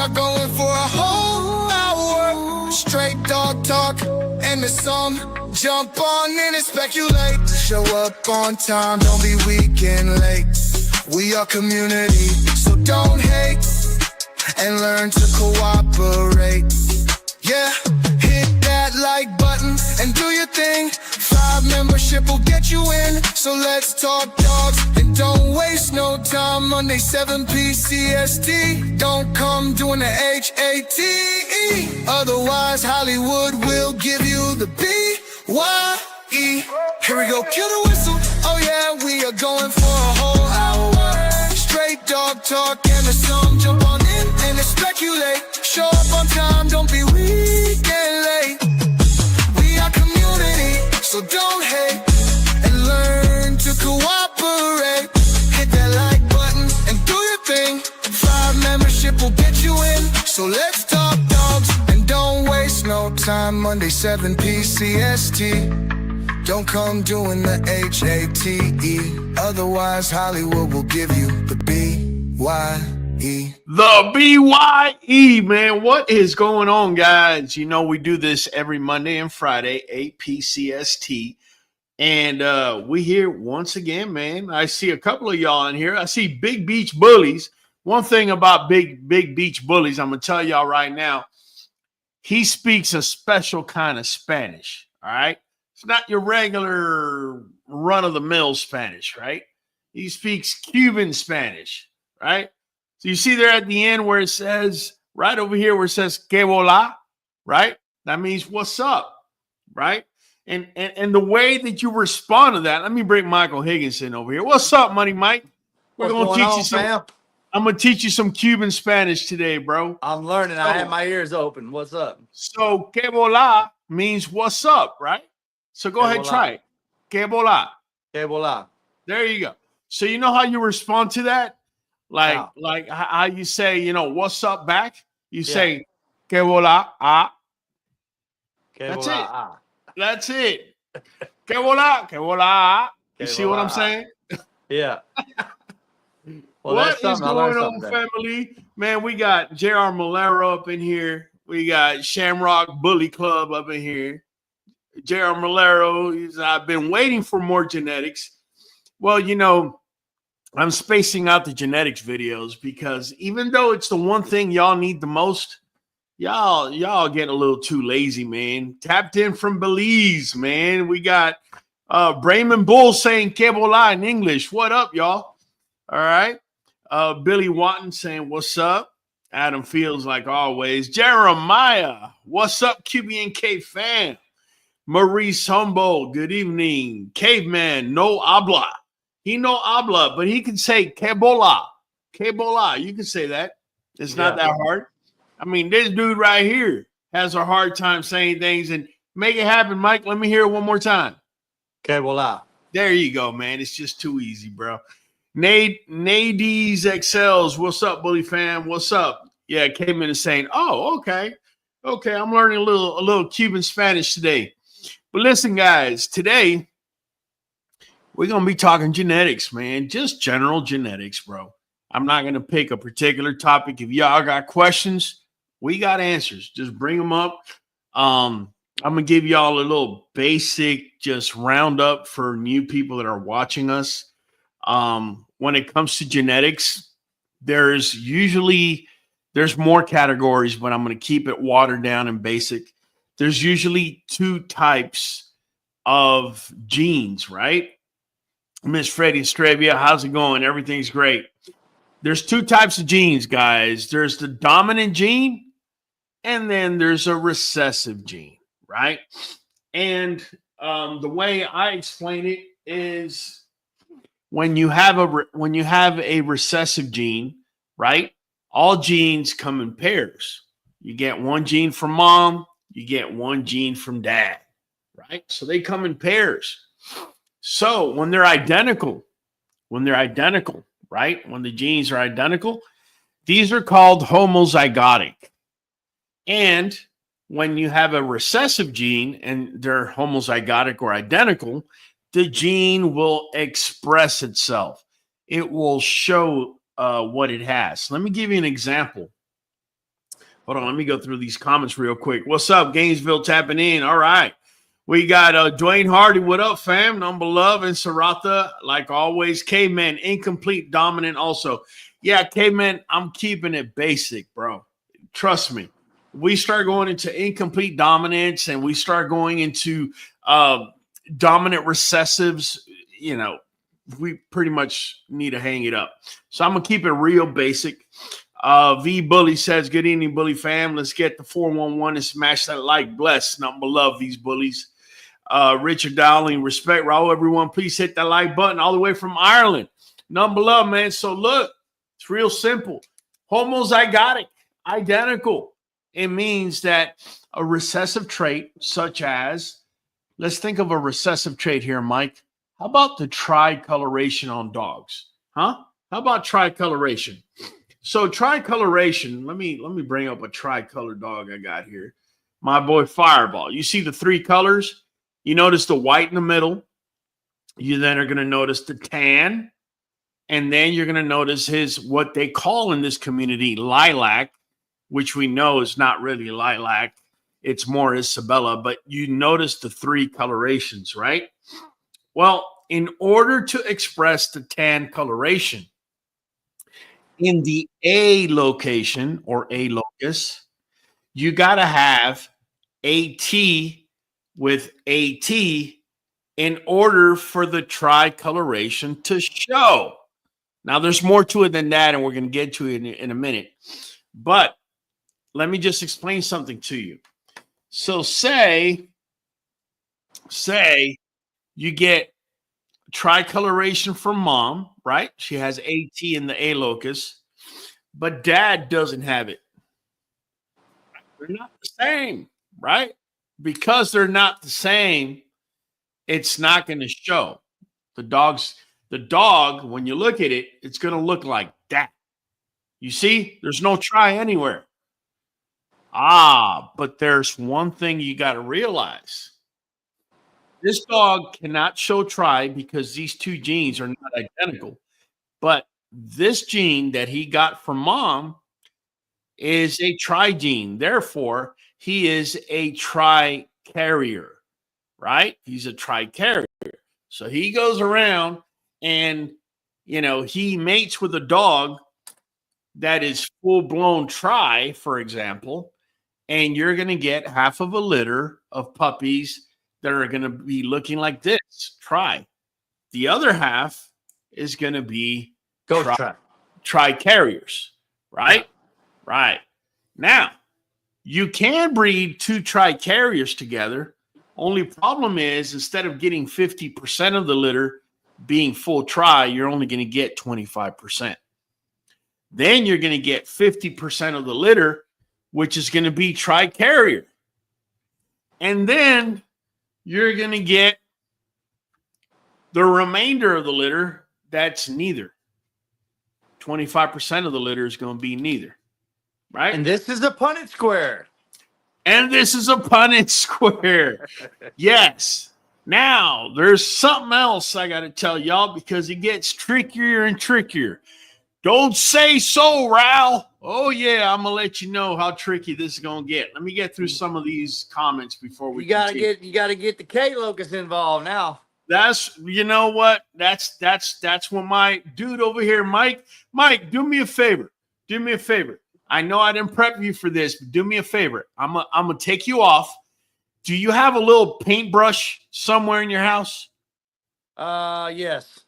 are going for a whole hour. Straight dog talk and the song. Jump on in and speculate. Show up on time, don't be weak and late. We are community, so don't hate. And learn to cooperate. Yeah, hit that like button and do your thing. 5 membership will get you in. So let's talk dogs and don't waste no time. Monday 7 PCST. Don't come doing the HATE. Otherwise Hollywood will give you the BYE. Here we go, kill the whistle. Oh yeah, we are going for a whole hour. Straight dog talk and the song. Jump on in and speculate. Show up on time, don't be weak and late. We are community, so don't hate. And learn to cooperate. Hit that like button and do your thing. 5 membership will get you in. So let's talk dogs and don't waste no time. Monday 7 PCST. Don't come doing the HATE. Otherwise Hollywood will give you the BYE. The BYE, man. What is going on, guys? You know, we do this every Monday and Friday, 8 PCST. And we here once again, man. I see a couple of y'all in here. I see Big Beach Bullies. One thing about Big Beach Bullies, I'm going to tell y'all right now, he speaks a special kind of Spanish, all right? It's not your regular run-of-the-mill Spanish, right? He speaks Cuban Spanish, right? So you see there at the end where it says, right over here where it says, que vola, right? That means what's up, right? And the way that you respond to that, let me bring Michael Higginson over here. What's up, Money Mike? We're going to teach you some, fam? I'm going to teach you some Cuban Spanish today, bro. I'm learning. So, I have my ears open. What's up? So, que vola means what's up, right? So go ahead, try it. Que vola. Que vola. There you go. So you know how you respond to that? Like how you say, you know, what's up back? You say, que vola, ah. That's it. That's it. Que vola, ah. You see what I'm saying? Yeah. Well, what is going on, family? Man, we got J.R. Malero up in here. We got Shamrock Bully Club up in here. J.R. Malero, I've been waiting for more genetics. Well, you know, I'm spacing out the genetics videos because even though it's the one thing y'all need the most, y'all getting a little too lazy, man. Tapped in from Belize, man. We got Brayman Bull saying que vola in English. What up, y'all? All right. Billy Watton saying what's up. Adam Fields, like always. Jeremiah, what's up, QBNK fam? Maurice Humboldt, good evening. Caveman, no habla. He no habla, but he can say que bola. Que bola. You can say that. It's not that hard. I mean, this dude right here has a hard time saying things. And make it happen, Mike. Let me hear it one more time. Que bola. There you go, man. It's just too easy, bro. Nadies XLs, what's up, Bully fam? What's up? Yeah, Caveman is saying, oh, okay. Okay, I'm learning a little Cuban Spanish today. But listen, guys, today we're going to be talking genetics, man. Just general genetics, bro. I'm not going to pick a particular topic. If y'all got questions, we got answers. Just bring them up. I'm going to give y'all a little basic just roundup for new people that are watching us. When it comes to genetics, there's more categories, but I'm going to keep it watered down and basic. There's usually 2 types of genes, right? Miss Freddie Stravia, how's it going? Everything's great. There's 2 types of genes, guys. There's the dominant gene, and then there's a recessive gene, right? And the way I explain it is when you have a recessive gene, right? All genes come in pairs. You get one gene from mom. You get one gene from dad, right? So they come in pairs. So when they're identical, right? When the genes are identical, these are called homozygotic. And when you have a recessive gene and they're homozygotic or identical, the gene will express itself. It will show what it has. Let me give you an example. Hold on, let me go through these comments real quick. What's up, Gainesville tapping in? All right. We got Dwayne Hardy. What up, fam? Number love and Saratha, like always. K-Man, incomplete, dominant also. Yeah, K-Man, I'm keeping it basic, bro. Trust me. We start going into incomplete dominance and we start going into dominant recessives, you know, we pretty much need to hang it up. So I'm going to keep it real basic. V Bully says, good evening, Bully fam. Let's get the 411 and smash that like. Bless. Nothing but love, these bullies. Richard Dowling, respect, Raul. Everyone, please hit that like button all the way from Ireland. Nothing but love, man. So look, it's real simple. Homozygotic, identical. It means that a recessive trait such as, let's think of a recessive trait here, Mike. How about the tricoloration on dogs? Huh? How about tricoloration? So tricoloration, let me bring up a tricolor dog I got here. My boy Fireball. You see the three colors? You notice the white in the middle. You then are going to notice the tan. And then you're going to notice his, what they call in this community, lilac, which we know is not really lilac. It's more Isabella, but you notice the three colorations, right? Well, in order to express the tan coloration, in the A location or A locus, you got to have AT with AT in order for the tricoloration to show. Now, there's more to it than that, and we're going to get to it in a minute. But let me just explain something to you. So say you get tricoloration from mom, right? She has AT in the A locus, but dad doesn't have it. They're not the same, right? Because they're not the same, it's not going to show. The dog, when you look at it, it's going to look like that. You see, there's no tri anywhere. But there's one thing you got to realize. This dog cannot show tri because these two genes are not identical. But this gene that he got from mom is a tri gene. Therefore, he is a tri carrier, right? He's a tri carrier. So he goes around and, you know, he mates with a dog that is full blown tri, for example, and you're going to get half of a litter of puppies that are going to be looking like this, tri. The other half is going to be tri carriers, right? Yeah. Right. Now, you can breed two tri carriers together. Only problem is instead of getting 50% of the litter being full tri, you're only going to get 25%. Then you're going to get 50% of the litter, which is going to be tri carrier. And then you're going to get the remainder of the litter that's neither. 25% of the litter is going to be neither. Right? And this is a Punnett square. And this is a Punnett square. Yes. Now, there's something else I got to tell y'all because it gets trickier and trickier. Don't say so, Raul. Oh, yeah, I'm going to let you know how tricky this is going to get. Let me get through some of these comments before we continue. You got to get the K locus involved now. That's, you know what? That's when my dude over here, Mike, do me a favor. Do me a favor. I know I didn't prep you for this, but do me a favor. I'm gonna take you off. Do you have a little paintbrush somewhere in your house? Yes.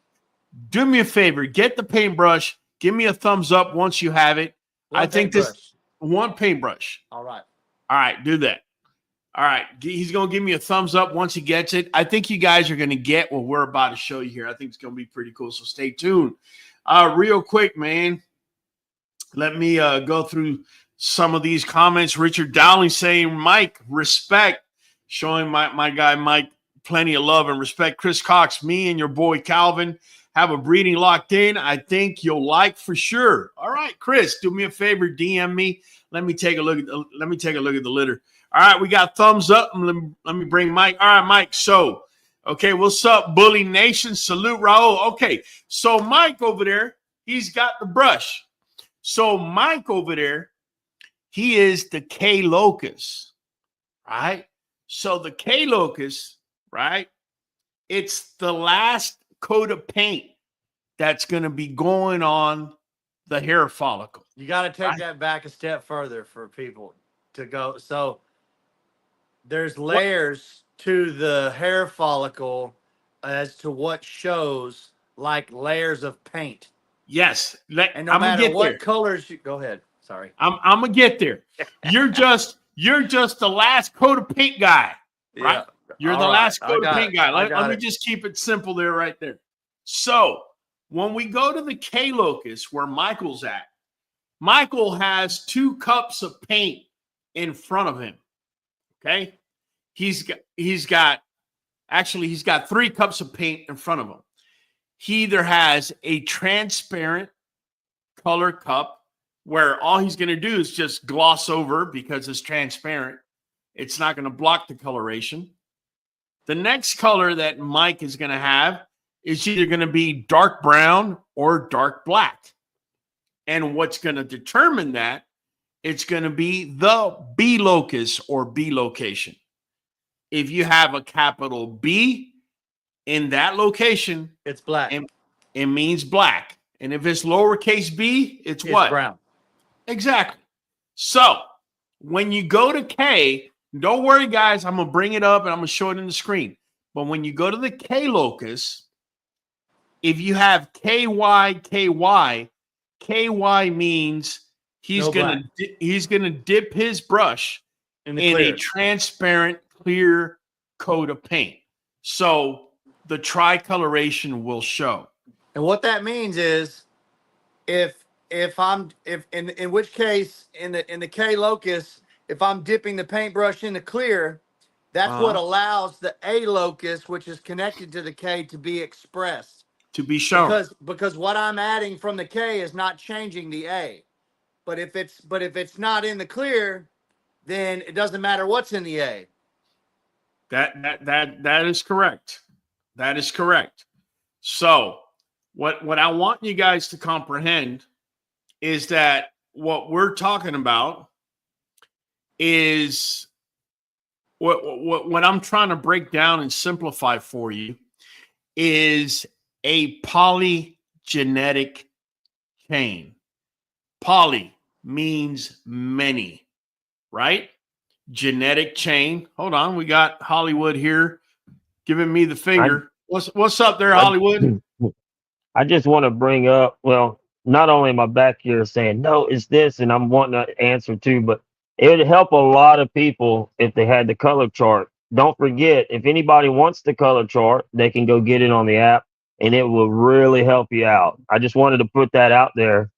Do me a favor. Get the paintbrush. Give me a thumbs up once you have it. One paintbrush. All right. All right, do that. All right. He's going to give me a thumbs up once he gets it. I think you guys are going to get what we're about to show you here. I think it's going to be pretty cool, so stay tuned. Real quick, man. Let me go through some of these comments. Richard Dowling saying, Mike, respect. Showing my guy Mike plenty of love and respect. Chris Cox, me and your boy Calvin have a breeding locked in. I think you'll like for sure. All right, Chris, do me a favor, DM me. Let me take a look at the litter. All right, we got thumbs up. Let me bring Mike. All right, Mike. So, okay, what's up, Bully Nation? Salute, Raul. Okay, so Mike over there, he's got the brush. So Mike over there, He is the K locus, right? So the K locus, right? It's the last coat of paint that's going to be going on the hair follicle. You got to take right? that back a step further for people to go. So there's layers to the hair follicle as to what shows, like layers of paint. Yes. And no I'm gonna matter get what there. colors you go ahead. Sorry. I'm gonna get there. You're just the last coat of paint guy, right? Yeah. You're All the right. last I coat of got paint it. guy. I Let got me it. just keep it simple there, right there. So when we go to the K locus where Michael's at, Michael has 2 cups of paint in front of him. Okay. He's got 3 cups of paint in front of him. He either has a transparent color cup where all he's going to do is just gloss over because it's transparent. It's not going to block the coloration. The next color that Mike is going to have is either going to be dark brown or dark black. And what's going to determine that, it's going to be the B locus or B location. If you have a capital B in that location, It's black. it means black. And if it's lowercase b, it's what? Brown. Exactly. So when you go to K, don't worry, guys. I'm going to bring it up and I'm going to show it in the screen. But when you go to the K locus, if you have KY, KY means he's going to dip his brush in a transparent, clear coat of paint. So the tricoloration will show. And what that means is in which case in the K locus, if I'm dipping the paintbrush in the clear, that's what allows the A locus, which is connected to the K, to be expressed. To be shown. Because what I'm adding from the K is not changing the A. But if it's not in the clear, then it doesn't matter what's in the A. That is correct. That is correct. So what I want you guys to comprehend is that what we're talking about is what I'm trying to break down and simplify for you is a polygenetic chain. Poly means many, right? Genetic chain. Hold on, we got Hollywood here giving me the finger. What's up there, Hollywood? I just want to bring up, well, not only am I back here saying, no, it's this, and I'm wanting to answer too, but it would help a lot of people if they had the color chart. Don't forget, if anybody wants the color chart, they can go get it on the app, and it will really help you out. I just wanted to put that out there.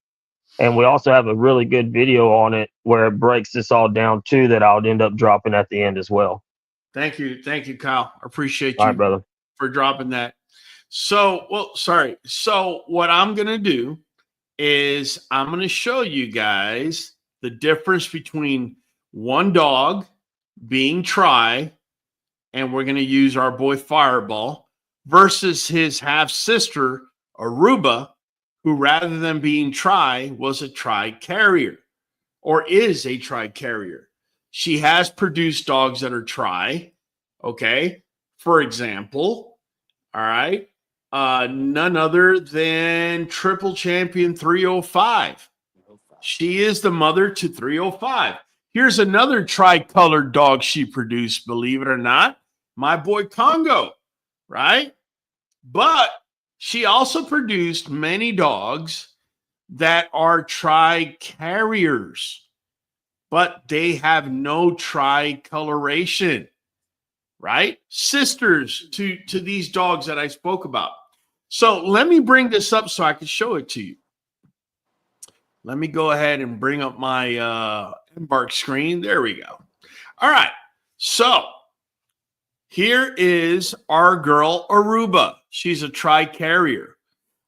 And we also have a really good video on it where it breaks this all down too that I'll end up dropping at the end as well. Thank you, Kyle. I appreciate All you, right, brother, for dropping that. So what I'm going to do is I'm going to show you guys the difference between one dog being Tri, and we're going to use our boy Fireball, versus his half-sister, Aruba, who rather than being Tri was a Tri carrier or is a Tri carrier. She has produced dogs that are Tri, okay? For example, all right, none other than Triple Champion 305. She is the mother to 305. Here's another tri-colored dog she produced, believe it or not, my boy Congo, right? But she also produced many dogs that are tri-carriers, but they have no tri-coloration, right? Sisters to these dogs that I spoke about. So let me bring this up so I can show it to you. Let me go ahead and bring up my Embark screen. There we go. All right. So here is our girl, Aruba. She's a tri-carrier.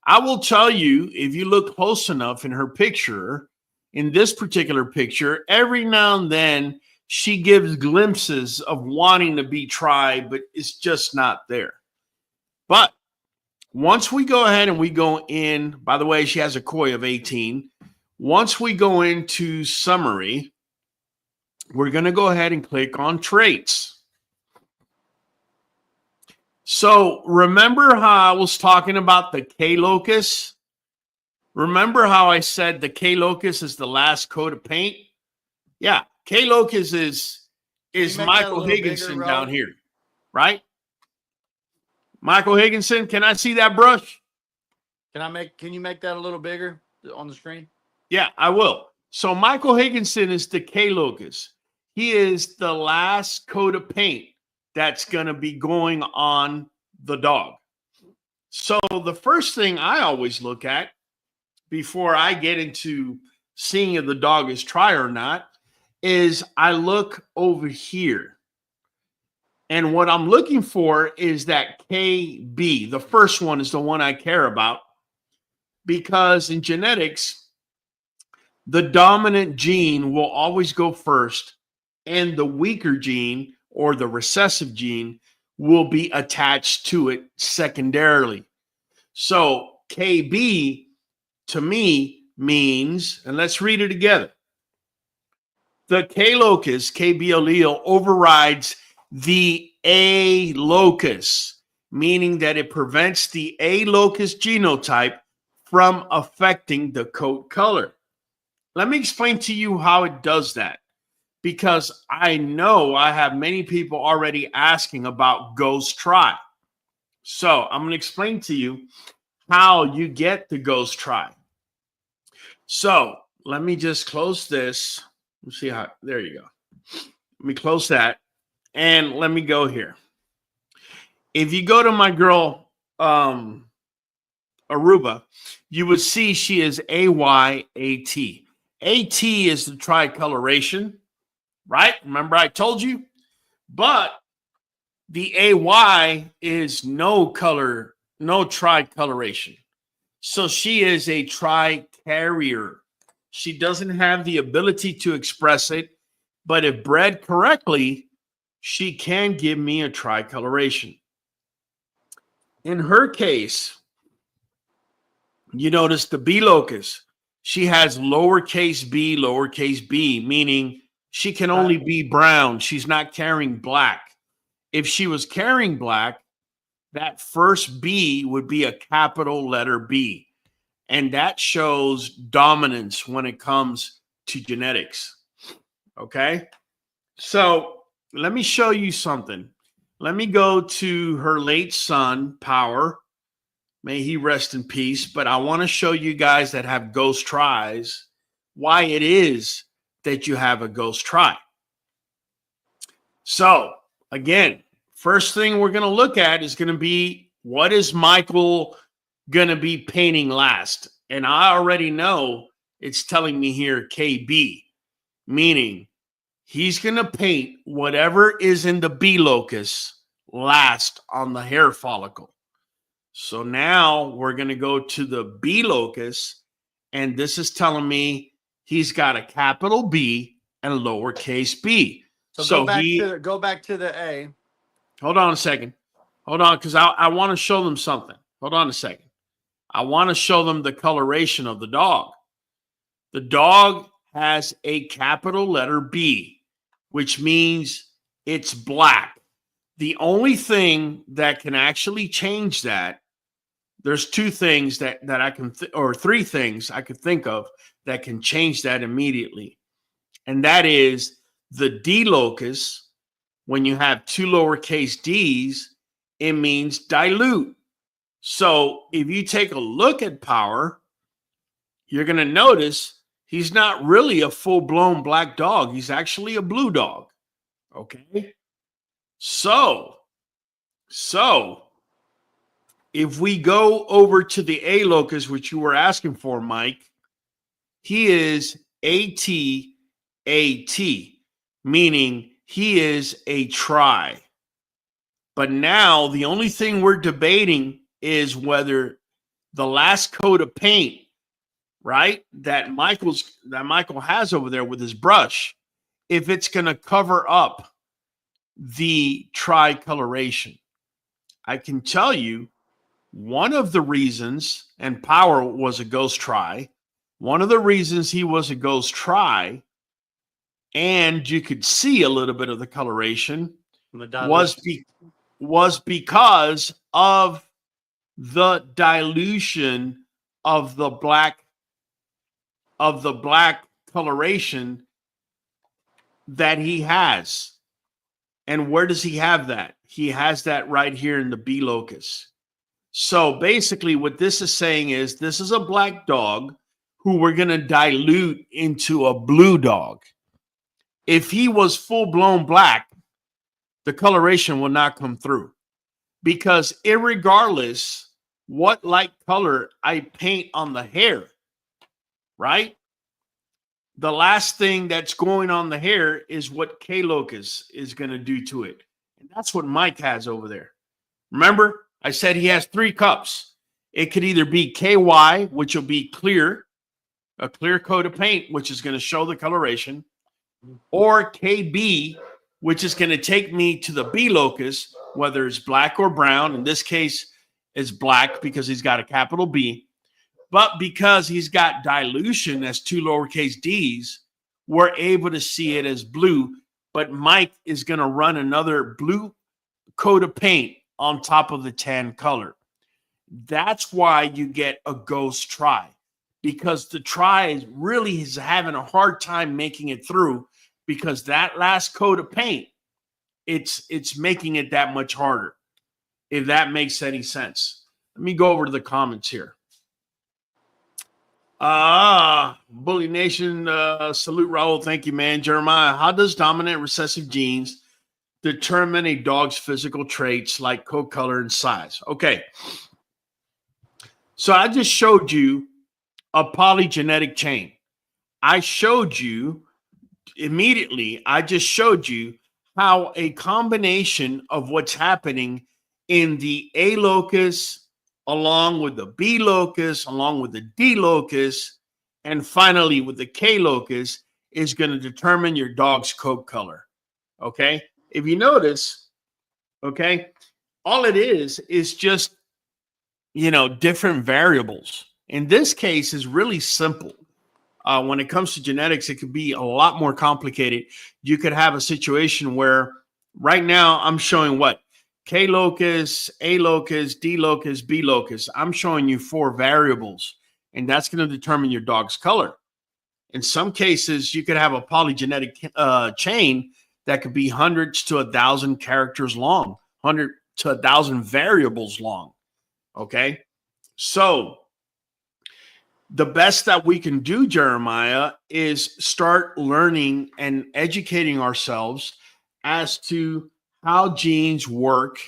I will tell you, if you look close enough in her picture, in this particular picture, every now and then she gives glimpses of wanting to be tri, but it's just not there. But once we go ahead and we go in, by the way, she has a koi of 18. Once we go into summary, we're going to go ahead and click on traits. So remember how I was talking about the K locus? Remember how I said the K locus is the last coat of paint? Yeah, K locus is Michael Higginson down here, right? Michael Higginson, can I see that brush? Can you make that a little bigger on the screen? Yeah, I will. So Michael Higginson is the K locus. He is the last coat of paint that's going to be going on the dog. So the first thing I always look at before I get into seeing if the dog is tri or not is I look over here. And what I'm looking for is that KB. The first one is the one I care about because in genetics, the dominant gene will always go first and the weaker gene or the recessive gene will be attached to it secondarily. So KB to me means, and let's read it together. The K locus, KB allele, overrides the A locus, meaning that it prevents the A locus genotype from affecting the coat color. Let me explain to you how it does that, because I know I have many people already asking about ghost tri. So I'm going to explain to you how you get the ghost tri. So let me just close this. Let's see how, there you go. Let me close that and let me go here. If you go to my girl, Aruba, you would see she is AYAT. AT is the tricoloration, right? Remember I told you? But the AY is no color, no tricoloration. So she is a tri-carrier. She doesn't have the ability to express it, but if bred correctly, she can give me a tricoloration. In her case, you notice the B locus. She has lowercase b, meaning she can only be brown. She's not carrying black. If she was carrying black, that first B would be a capital letter B. And that shows dominance when it comes to genetics. Okay? So let me show you something. Let me go to her late son, Power. May he rest in peace. But I want to show you guys that have ghost tries why it is that you have a ghost tri. So again, first thing we're going to look at is going to be, what is Michael going to be painting last? And I already know it's telling me here KB, meaning he's going to paint whatever is in the B locus last on the hair follicle. So now we're going to go to the B locus, and this is telling me he's got a capital B and a lowercase b. So go back to the A. Hold on a second. Hold on, because I want to show them something. Hold on a second. I want to show them the coloration of the dog. The dog has a capital letter B, which means it's black. The only thing that can actually change that, there's two things that I can, or three things I could think of that can change that immediately. And that is the D locus. When you have two lowercase d's, it means dilute. So if you take a look at Power, you're going to notice he's not really a full-blown black dog. He's actually a blue dog. Okay? So if we go over to the A locus, which you were asking for, Mike, he is AT, meaning he is a tri. But now the only thing we're debating is whether the last coat of paint, right, that Michael has over there with his brush, if it's going to cover up the tricoloration. I can tell you one of the reasons, and Power was a ghost tri, one of the reasons he was a ghost tri and you could see a little bit of the coloration The was because of the dilution of the black coloration that he has. And where does he have that? He has that right here in the B locus. So basically what this is saying is this is a black dog who we're going to dilute into a blue dog. If he was full-blown black, the coloration will not come through, because irregardless what light color I paint on the hair, right? The last thing that's going on the hair is what K locus is going to do to it. And that's what Mike has over there. Remember, I said he has 3 cups. It could either be KY, which will be clear, a clear coat of paint, which is going to show the coloration, or KB, which is going to take me to the B locus, whether it's black or brown. In this case, it's black because he's got a capital B. But because he's got dilution as 2 lowercase d's, we're able to see it as blue. But Mike is going to run another blue coat of paint on top of the tan color. That's why you get a ghost try, because the try really is having a hard time making it through, because that last coat of paint, it's making it that much harder, if that makes any sense. Let me go over to the comments here. Bully Nation, salute Raul. Thank you, man. Jeremiah, how does dominant recessive genes determine a dog's physical traits like coat color and size? Okay. So I just showed you a polygenetic chain. I showed you immediately, I just showed you how a combination of what's happening in the A locus, along with the B locus, along with the D locus, and finally with the K locus, is going to determine your dog's coat color. Okay? If you notice, okay, all it is just, different variables. In this case, is really simple. When it comes to genetics, it could be a lot more complicated. You could have a situation where right now I'm showing what? K locus, A locus, D locus, B locus. I'm showing you 4 variables, and that's going to determine your dog's color. In some cases, you could have a polygenetic chain that could be hundreds to 1,000 characters long, 100 to 1,000 variables long. Okay, so the best that we can do, Jeremiah, is start learning and educating ourselves as to how genes work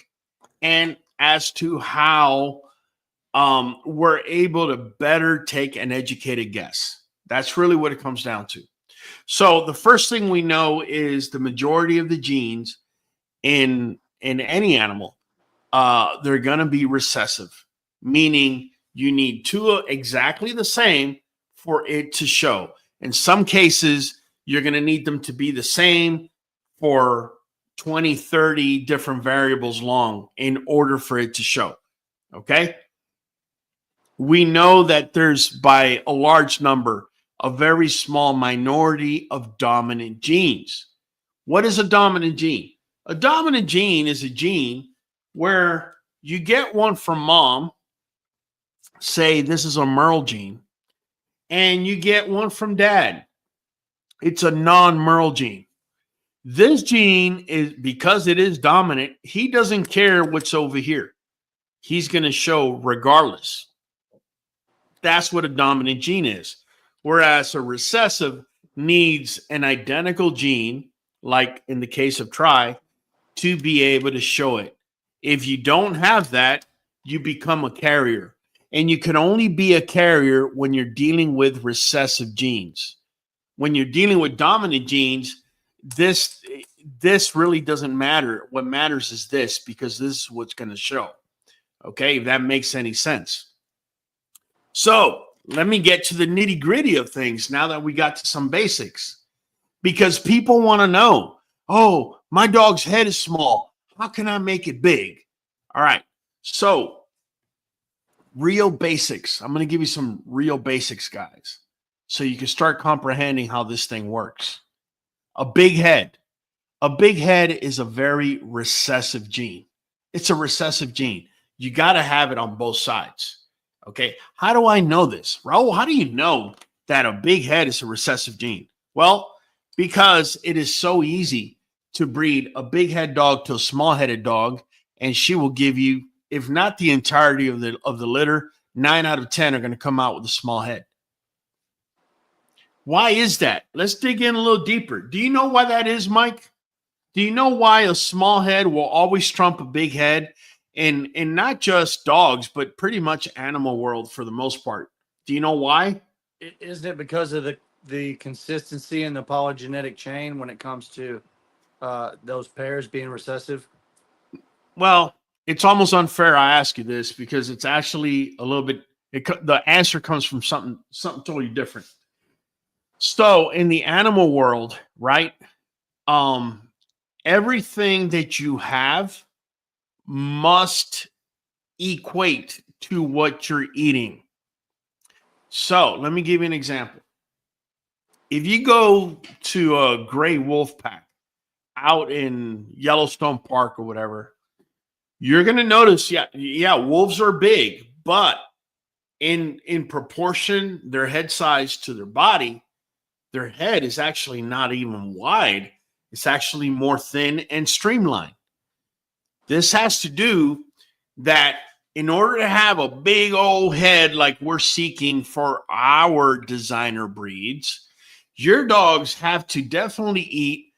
and as to how we're able to better take an educated guess. That's really what it comes down to. So the first thing we know is the majority of the genes in any animal, they're going to be recessive, meaning you need 2 exactly the same for it to show. In some cases, you're going to need them to be the same for 20, 30 different variables long in order for it to show. Okay? We know that there's, by a large number, a very small minority of dominant genes. What is a dominant gene? A dominant gene is a gene where you get one from mom, say this is a Merle gene, and you get one from dad. It's a non-Merle gene. This gene is, because it is dominant, he doesn't care what's over here. He's going to show regardless. That's what a dominant gene is. Whereas a recessive needs an identical gene, like in the case of Tri, to be able to show it. If you don't have that, you become a carrier. And you can only be a carrier when you're dealing with recessive genes. When you're dealing with dominant genes, this really doesn't matter. What matters is this, because this is what's going to show. Okay, if that makes any sense. So let me get to the nitty gritty of things now that we got to some basics, because people want to know, oh, my dog's head is small. How can I make it big? All right. So real basics. I'm going to give you some real basics, guys, so you can start comprehending how this thing works. A big head. A big head is a very recessive gene. It's a recessive gene. You got to have it on both sides. Okay. How do I know this? Raul, how do you know that a big head is a recessive gene? Well, because it is so easy to breed a big head dog to a small headed dog, and she will give you, if not the entirety of the litter, 9 out of 10 are going to come out with a small head. Why is that? Let's dig in a little deeper. Do you know why that is, Mike? Do you know why a small head will always trump a big head? And not just dogs, but pretty much animal world for the most part. Do you know why? Isn't it because of the consistency in the polygenetic chain when it comes to those pairs being recessive? Well, it's almost unfair I ask you this because it's actually a little bit, the answer comes from something totally different. So in the animal world, right, everything that you have must equate to what you're eating. So let me give you an example. If you go to a gray wolf pack out in Yellowstone Park or whatever, you're going to notice, wolves are big, but in proportion, their head size to their body, their head is actually not even wide. It's actually more thin and streamlined. This has to do that in order to have a big old head like we're seeking for our designer breeds, your dogs have to definitely eat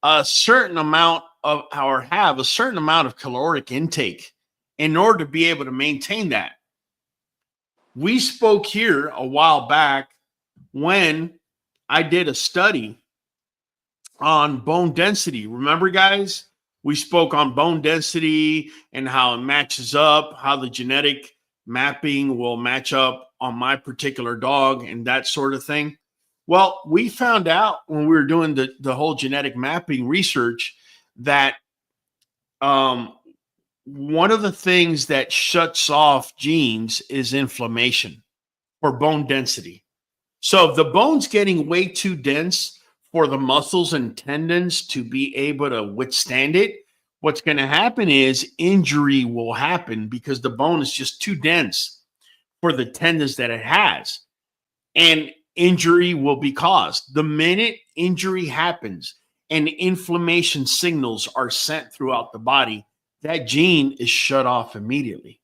a certain amount of, or have a certain amount of caloric intake in order to be able to maintain that. We spoke here a while back when I did a study on bone density. Remember, guys? We spoke on bone density and how it matches up, how the genetic mapping will match up on my particular dog and that sort of thing. Well, we found out when we were doing the whole genetic mapping research that one of the things that shuts off genes is inflammation or bone density. So if the bone's getting way too dense for the muscles and tendons to be able to withstand it, what's going to happen is injury will happen because the bone is just too dense for the tendons that it has. And injury will be caused. The minute injury happens and inflammation signals are sent throughout the body, that gene is shut off immediately.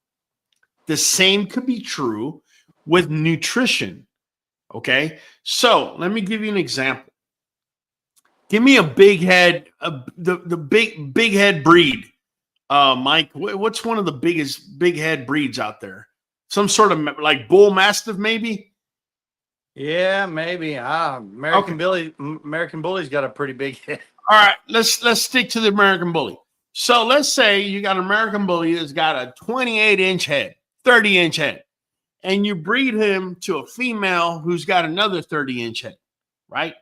The same could be true with nutrition. Okay, so let me give you an example. Give me a big head, the big head breed. Mike, what's one of the biggest big head breeds out there? Some sort of like bull mastiff, maybe? Yeah, maybe. American Bully's got a pretty big head. All right, let's stick to the American Bully. So let's say you got an American Bully that's got a 28-inch head, 30-inch head, and you breed him to a female who's got another 30-inch head, right?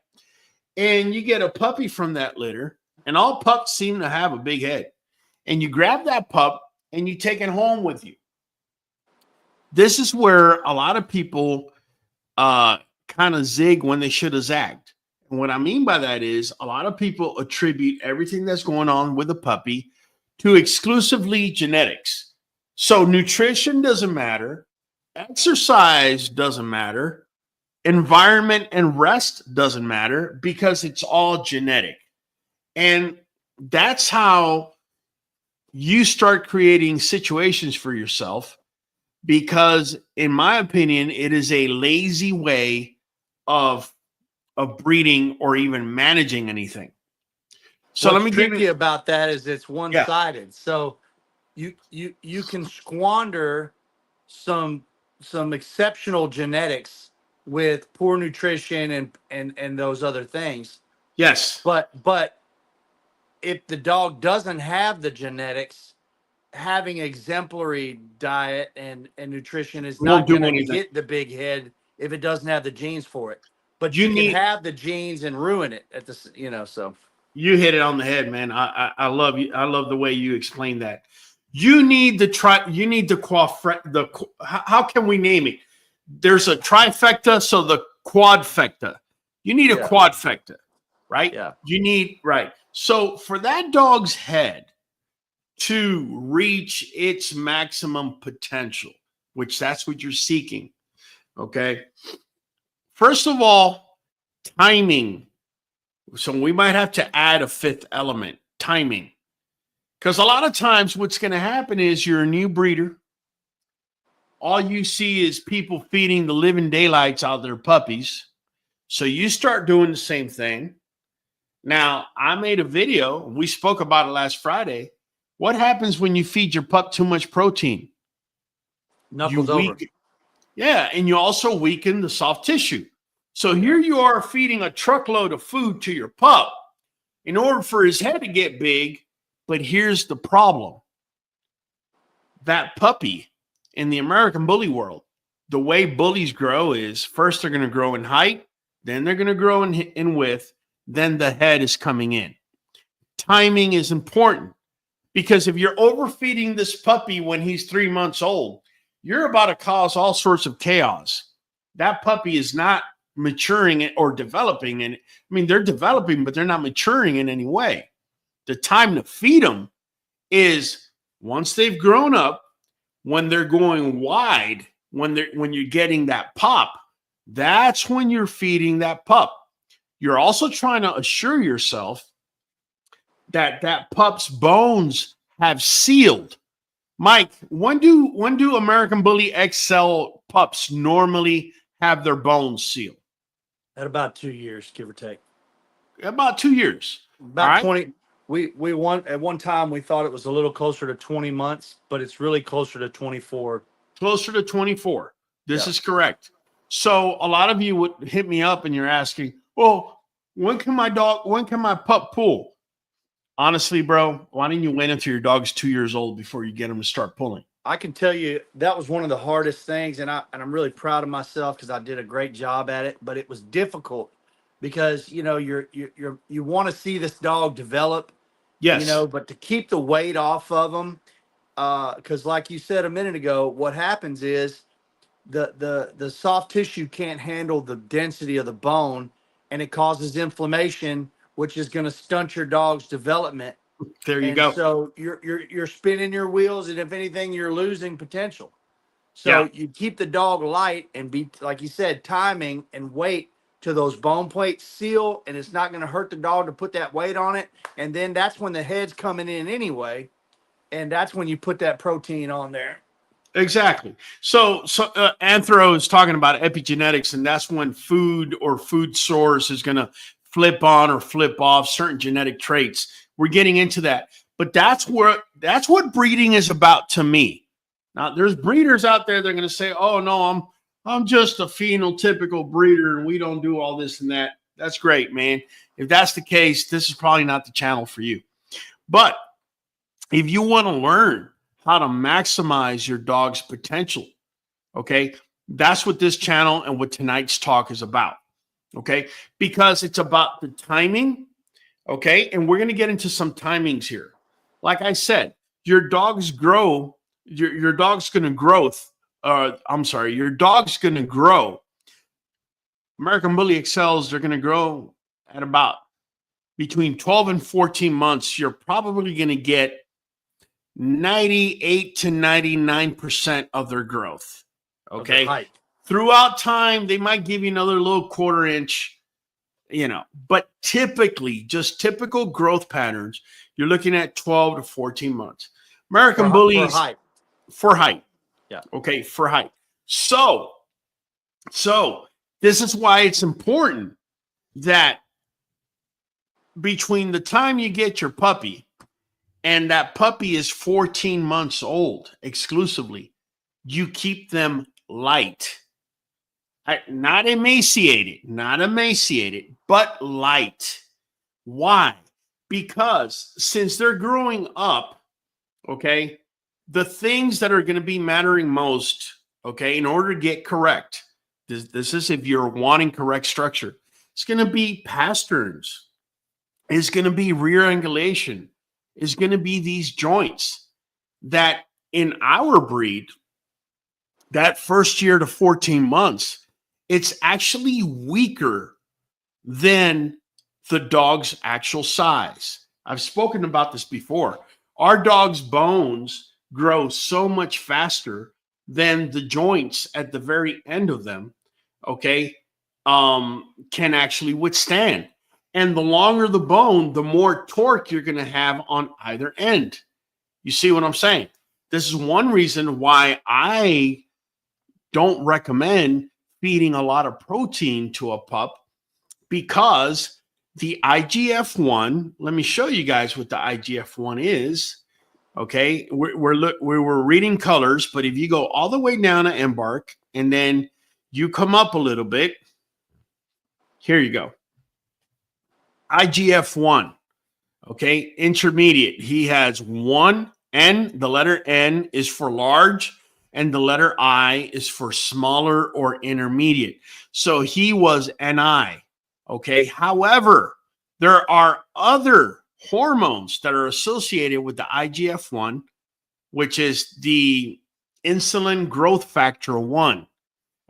And you get a puppy from that litter, and all pups seem to have a big head. And you grab that pup and you take it home with you. This is where a lot of people kind of zig when they should have zagged. And what I mean by that is a lot of people attribute everything that's going on with a puppy to exclusively genetics. So nutrition doesn't matter. Exercise doesn't matter. Environment and rest doesn't matter because it's all genetic. And that's how you start creating situations for yourself because, in my opinion, it is a lazy way of breeding or even managing anything. So What's let me give tricky you about that is it's one-sided. Yeah. So you can squander some exceptional genetics with poor nutrition and those other things. Yes. But if the dog doesn't have the genetics, having exemplary diet and nutrition is not going to get the big head if it doesn't have the genes for it. But you can have the genes and ruin it at the, so. You hit it on the head, man. I love you. I love the way you explain that. You need how can we name it? There's a trifecta, so the quadfecta. You need a quadfecta. right? Yeah. You need, right. So for that dog's head to reach its maximum potential, which that's what you're seeking, okay? First of all, timing. So we might have to add a fifth element, timing. Because a lot of times what's going to happen is you're a new breeder. All you see is people feeding the living daylights out of their puppies. So you start doing the same thing. Now, I made a video. We spoke about it last Friday. What happens when you feed your pup too much protein? Knuckles over. Yeah, and you also weaken the soft tissue. So here you are feeding a truckload of food to your pup in order for his head to get big. But here's the problem. That puppy in the American bully world, the way bullies grow is first they're going to grow in height, then they're going to grow in width, then the head is coming in. Timing is important because if you're overfeeding this puppy when he's 3 months old, you're about to cause all sorts of chaos. That puppy is not maturing or developing. And I mean, they're developing, but they're not maturing in any way. The time to feed them is once they've grown up, when they're going wide, when you're getting that pop, that's when you're feeding that pup. You're also trying to assure yourself that that pup's bones have sealed. Mike, when do American Bully XL pups normally have their bones sealed? At about 2 years, give or take. About 2 years. About 20. We at one time we thought it was a little closer to 20 months, but it's really closer to 24. Closer to 24. This is correct. So a lot of you would hit me up and you're asking, well, when can my pup pull? Honestly, bro, why didn't you wait until your dog's 2 years old before you get him to start pulling? I can tell you that was one of the hardest things, and I'm really proud of myself because I did a great job at it. But it was difficult because you want to see this dog develop. Yes. But to keep the weight off of them, because like you said a minute ago, what happens is the soft tissue can't handle the density of the bone, and it causes inflammation, which is going to stunt your dog's development. There you go. So you're spinning your wheels, and if anything, you're losing potential. So you keep the dog light and be, like you said, timing and weight to those bone plates seal, and it's not going to hurt the dog to put that weight on it. And then that's when the head's coming in anyway, and that's when you put that protein on there. Exactly. So Anthro is talking about epigenetics, and that's when food or food source is going to flip on or flip off certain genetic traits. We're getting into that, but that's what breeding is about to me. Now, there's breeders out there that are going to say, "Oh no, I'm just a phenotypical breeder, and we don't do all this and that." That's great, man. If that's the case, this is probably not the channel for you. But if you want to learn how to maximize your dog's potential, okay, that's what this channel and what tonight's talk is about, okay? Because it's about the timing, okay? And we're going to get into some timings here. Like I said, your dog's grow. Your dog's going to grow. Your dog's going to grow. American Bully XLs, they're going to grow at about between 12 and 14 months. You're probably going to get 98 to 99% of their growth. Okay. Height. Throughout time, they might give you another little quarter inch, but typically, just typical growth patterns, you're looking at 12 to 14 months. American Bullies for height. Yeah. Okay. For height. So this is why it's important that between the time you get your puppy and that puppy is 14 months old exclusively, you keep them light. Not emaciated, but light. Why? Because since they're growing up, okay, the things that are going to be mattering most, okay, in order to get correct, this is if you're wanting correct structure, it's going to be pasterns, it's going to be rear angulation, is going to be these joints that in our breed, that first year to 14 months, it's actually weaker than the dog's actual size. I've spoken about this before. Our dog's bones grow so much faster than the joints at the very end of them, okay, can actually withstand. And the longer the bone, the more torque you're going to have on either end. You see what I'm saying? This is one reason why I don't recommend feeding a lot of protein to a pup, because the IGF-1, let me show you guys what the IGF-1 is. Okay, we were reading colors, but if you go all the way down to Embark and then you come up a little bit, here you go. IGF-1, okay, intermediate. He has 1 N, the letter N is for large, and the letter I is for smaller or intermediate. So he was NI, okay? However, there are other hormones that are associated with the IGF-1, which is the insulin growth factor 1,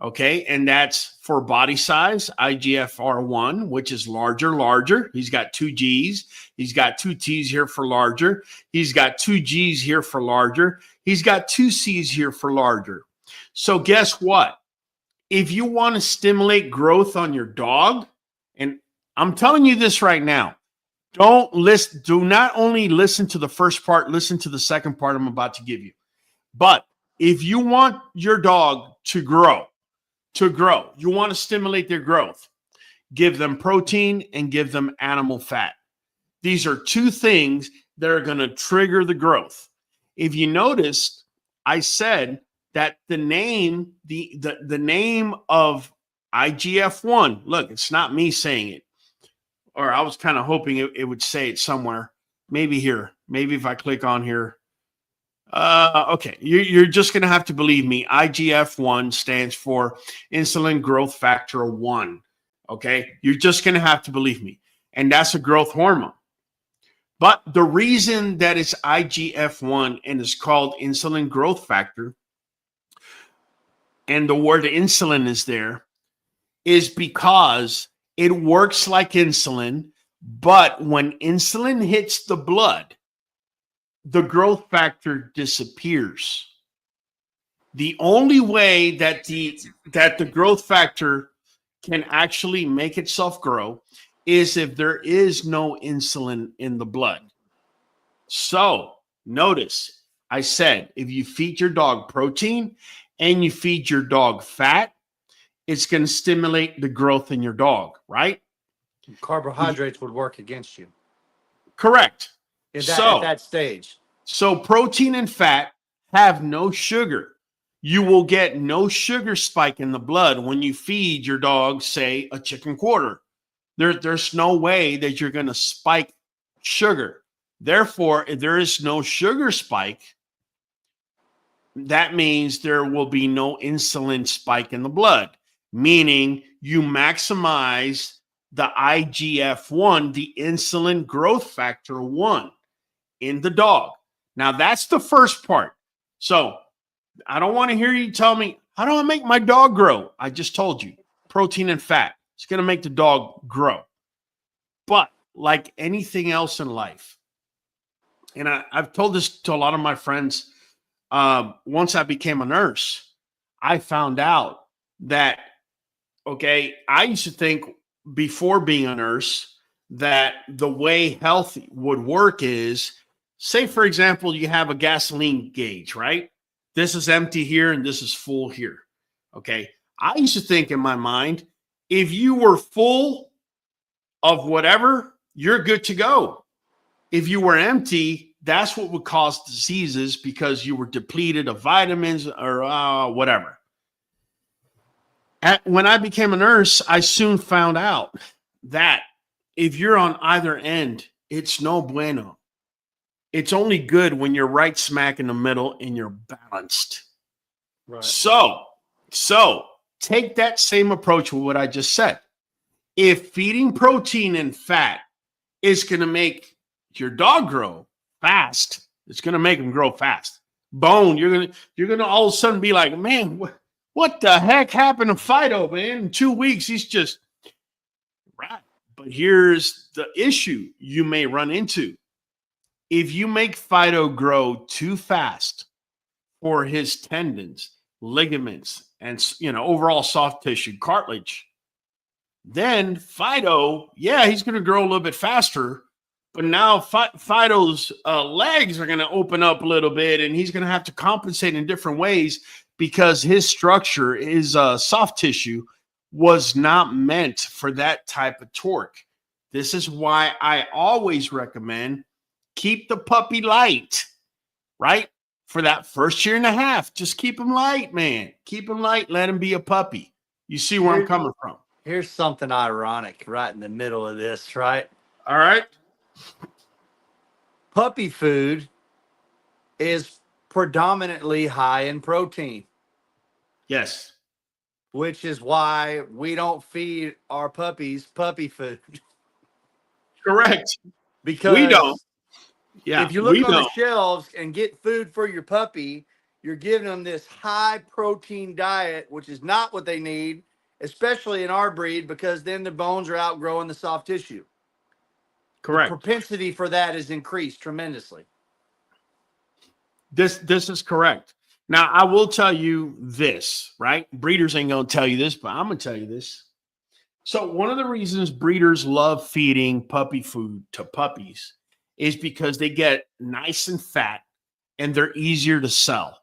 okay? And that's for body size, IGFR1, which is larger. He's got 2 G's. He's got 2 T's here for larger. He's got 2 G's here for larger. He's got 2 C's here for larger. So guess what? If you want to stimulate growth on your dog, and I'm telling you this right now, do not only listen to the first part, listen to the second part I'm about to give you. But if you want your dog to grow, you want to stimulate their growth, give them protein and give them animal fat. These are 2 things that are going to trigger the growth. If you noticed, I said that the name, the name of IGF-1, look, it's not me saying it, or I was kind of hoping it would say it somewhere. Maybe here, maybe if I click on here. Okay, you're just going to have to believe me. IGF-1 stands for insulin growth factor 1. Okay, you're just going to have to believe me. And that's a growth hormone. But the reason that it's IGF-1 and is called insulin growth factor, and the word insulin is there, is because it works like insulin, but when insulin hits the blood, the growth factor disappears. The only way that the growth factor can actually make itself grow is if there is no insulin in the blood. So notice I said, if you feed your dog protein and you feed your dog fat, it's going to stimulate the growth in your dog, right? Carbohydrates would work against you. Correct. At that stage. So protein and fat have no sugar. You will get no sugar spike in the blood when you feed your dog, say, a chicken quarter. There's no way that you're going to spike sugar. Therefore, if there is no sugar spike, that means there will be no insulin spike in the blood, meaning you maximize the IGF-1, the insulin growth factor 1 in the dog. Now, that's the first part. So I don't want to hear you tell me, how do I make my dog grow? I just told you, protein and fat. It's going to make the dog grow. But like anything else in life, and I've told this to a lot of my friends, once I became a nurse, I found out that, okay, I used to think before being a nurse that the way health would work is, say, for example, you have a gasoline gauge, right? This is empty here and this is full here. Okay. I used to think in my mind, if you were full of whatever, you're good to go. If you were empty, that's what would cause diseases because you were depleted of vitamins or whatever. When I became a nurse, I soon found out that if you're on either end, it's no bueno. It's only good when you're right smack in the middle and you're balanced. Right. So take that same approach with what I just said. If feeding protein and fat is going to make your dog grow fast, it's going to make him grow fast. Bone, you're going to all of a sudden be like, man, what the heck happened to Fido, man? In 2 weeks, he's just right. But here's the issue you may run into. If you make Fido grow too fast for his tendons, ligaments, and overall soft tissue cartilage, then Fido, yeah, he's going to grow a little bit faster, but now Fido's legs are going to open up a little bit, and he's going to have to compensate in different ways because his structure, his soft tissue, was not meant for that type of torque. This is why I always recommend keep the puppy light, right? For that first year and a half, just keep him light, man. Keep him light. Let him be a puppy. You see where I'm coming from. Here's something ironic right in the middle of this, right? All right. Puppy food is predominantly high in protein. Yes. Which is why we don't feed our puppies puppy food. Correct. Because we don't. Yeah, if you look on the shelves and get food for your puppy, you're giving them this high protein diet, which is not what they need, especially in our breed, because then the bones are outgrowing the soft tissue. Correct. The propensity for that is increased tremendously. This is correct. Now, I will tell you this, right? Breeders ain't going to tell you this, but I'm going to tell you this. So one of the reasons breeders love feeding puppy food to puppies is because they get nice and fat and they're easier to sell.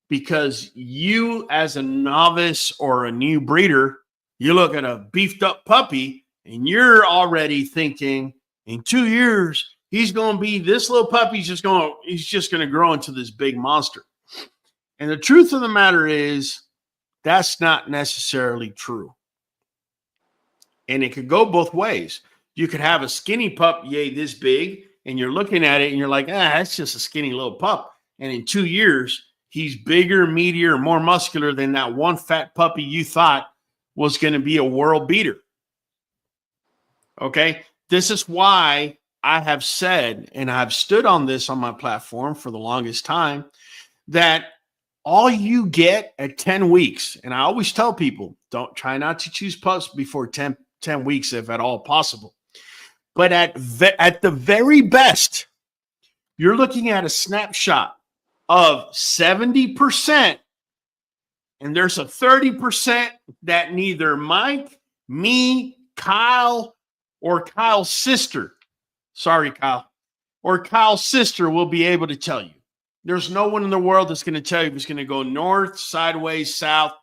Because you, as a novice or a new breeder, you look at a beefed up puppy and you're already thinking in 2 years, he's going to be, this little puppy's just going to grow into this big monster. And the truth of the matter is that's not necessarily true. And it could go both ways. You could have a skinny pup, yay, this big, and you're looking at it and you're like, that's just a skinny little pup. And in 2 years, he's bigger, meatier, more muscular than that one fat puppy you thought was going to be a world beater. Okay? This is why I have said, and I've stood on this on my platform for the longest time, that all you get at 10 weeks, and I always tell people, don't try not to choose pups before 10 weeks if at all possible. But at the very best, you're looking at a snapshot of 70%, and there's a 30% that neither Mike, me, Kyle, or Kyle's sister, sorry, Kyle, or Kyle's sister will be able to tell you. There's no one in the world that's going to tell you if it's going to go north, sideways, south.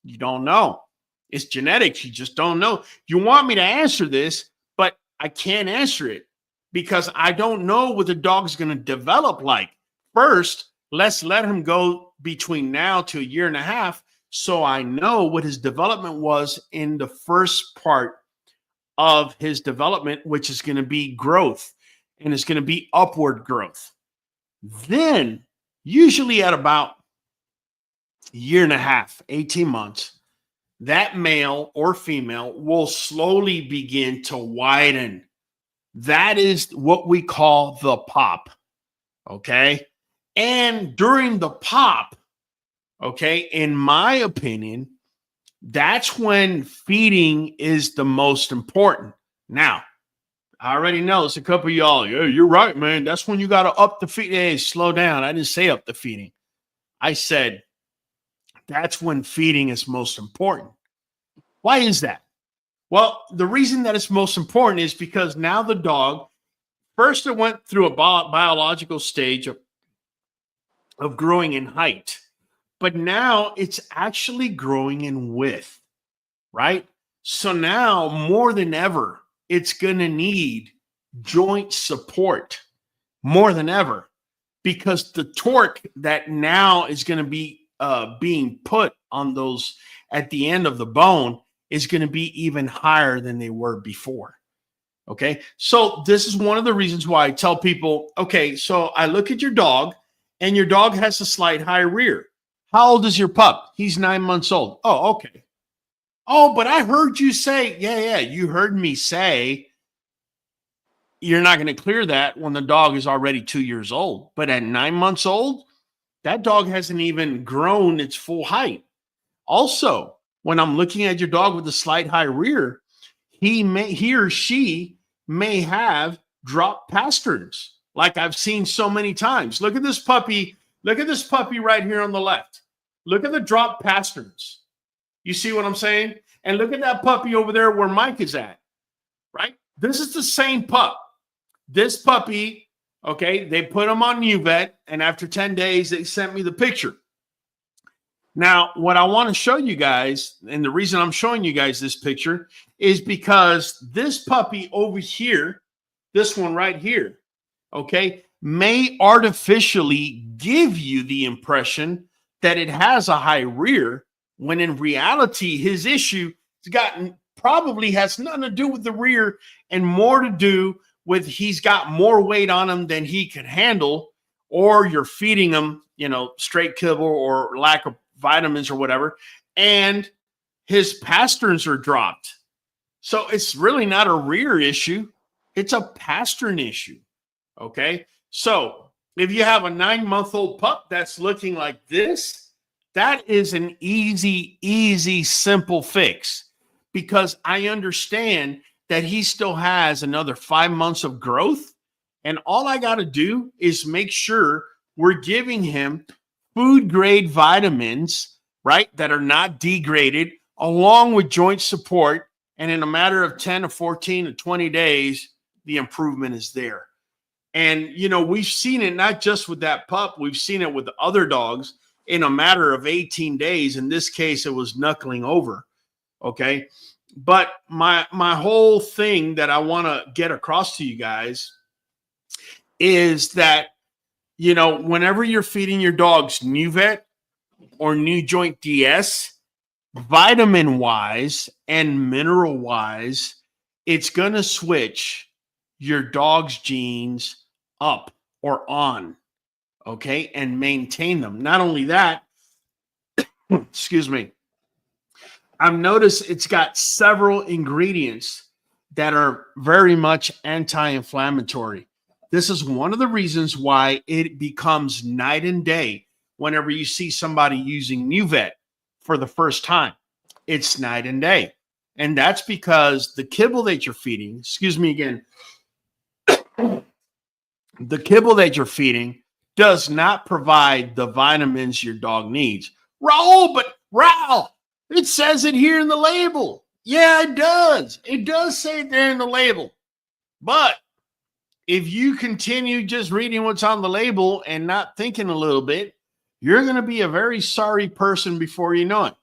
You don't know. It's genetics. You just don't know. You want me to answer this, but I can't answer it because I don't know what the dog's going to develop like. First, let's let him go between now to a year and a half so I know what his development was in the first part of his development, which is going to be growth, and it's going to be upward growth. Then, usually at about a year and a half, 18 months, that male or female will slowly begin to widen. That is what we call the pop, okay? And during the pop, okay, in my opinion, that's when feeding is the most important. Now, I already know it's a couple of y'all. Yeah, you're right, man. That's when you got to up the feed. Hey, slow down. I didn't say up the feeding. I said that's when feeding is most important. Why is that? Well, the reason that it's most important is because now the dog, first it went through a biological stage of growing in height, but now it's actually growing in width, right? So now more than ever, it's going to need joint support more than ever because the torque that now is going to be being put on those at the end of the bone is going to be even higher than they were before. Okay. So this is one of the reasons why I tell people, okay, so I look at your dog and your dog has a slight high rear. How old is your pup? He's 9 months old. Oh, okay. Oh, but I heard you say, yeah, you heard me say you're not going to clear that when the dog is already 2 years old. But at 9 months old, that dog hasn't even grown its full height. Also, when I'm looking at your dog with a slight high rear, he or she may have drop pasterns, like I've seen so many times. Look at this puppy. Look at this puppy right here on the left. Look at the drop pasterns. You see what I'm saying? And look at that puppy over there where Mike is at, right? This is the same pup. This puppy, okay, they put him on Nuvet, and after 10 days, they sent me the picture. Now, what I want to show you guys, and the reason I'm showing you guys this picture is because this puppy over here, this one right here, okay, may artificially give you the impression that it has a high rear, when in reality, his issue probably has nothing to do with the rear and more to do with he's got more weight on him than he can handle, or you're feeding him, straight kibble or lack of vitamins or whatever, and his pasterns are dropped. So it's really not a rear issue. It's a pastern issue. Okay. So if you have a 9-month-old pup that's looking like this, that is an easy, simple fix, because I understand that he still has another 5 months of growth. And all I got to do is make sure we're giving him food grade vitamins, right, that are not degraded, along with joint support. And in a matter of 10 to 14 to 20 days, the improvement is there. And, we've seen it not just with that pup. We've seen it with other dogs in a matter of 18 days. In this case, it was knuckling over. Okay. But my whole thing that I want to get across to you guys is that, whenever you're feeding your dogs Nuvet or NuJoint DS, vitamin wise and mineral wise, it's going to switch your dog's genes up or on, okay, and maintain them. Not only that, excuse me, I've noticed it's got several ingredients that are very much anti-inflammatory. This is one of the reasons why it becomes night and day whenever you see somebody using Nuvet for the first time. It's night and day. And that's because the kibble that you're feeding, excuse me again, the kibble that you're feeding does not provide the vitamins your dog needs. Raul, it says it here in the label. Yeah, it does. It does say it there in the label. But if you continue just reading what's on the label and not thinking a little bit, you're going to be a very sorry person before you know it.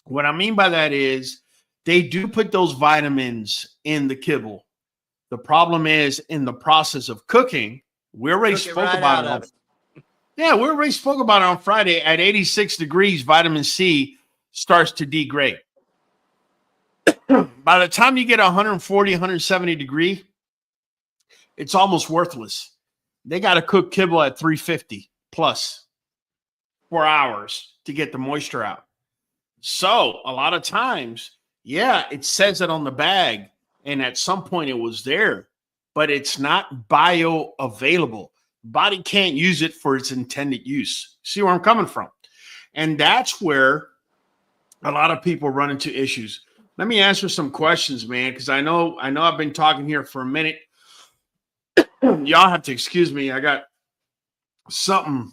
What I mean by that is they do put those vitamins in the kibble. The problem is in the process of cooking, we already spoke about it. Yeah, we already spoke about it on Friday. At 86 degrees, vitamin C starts to degrade. By the time you get 140, 170 degree, it's almost worthless. They got to cook kibble at 350 plus 4 hours to get the moisture out. So a lot of times, yeah, it says it on the bag, and at some point it was there, but it's not bioavailable. Body can't use it for its intended use. See where I'm coming from? And that's where a lot of people run into issues. Let me answer some questions, man, because I know I've been talking here for a minute. Y'all have to excuse me. I got something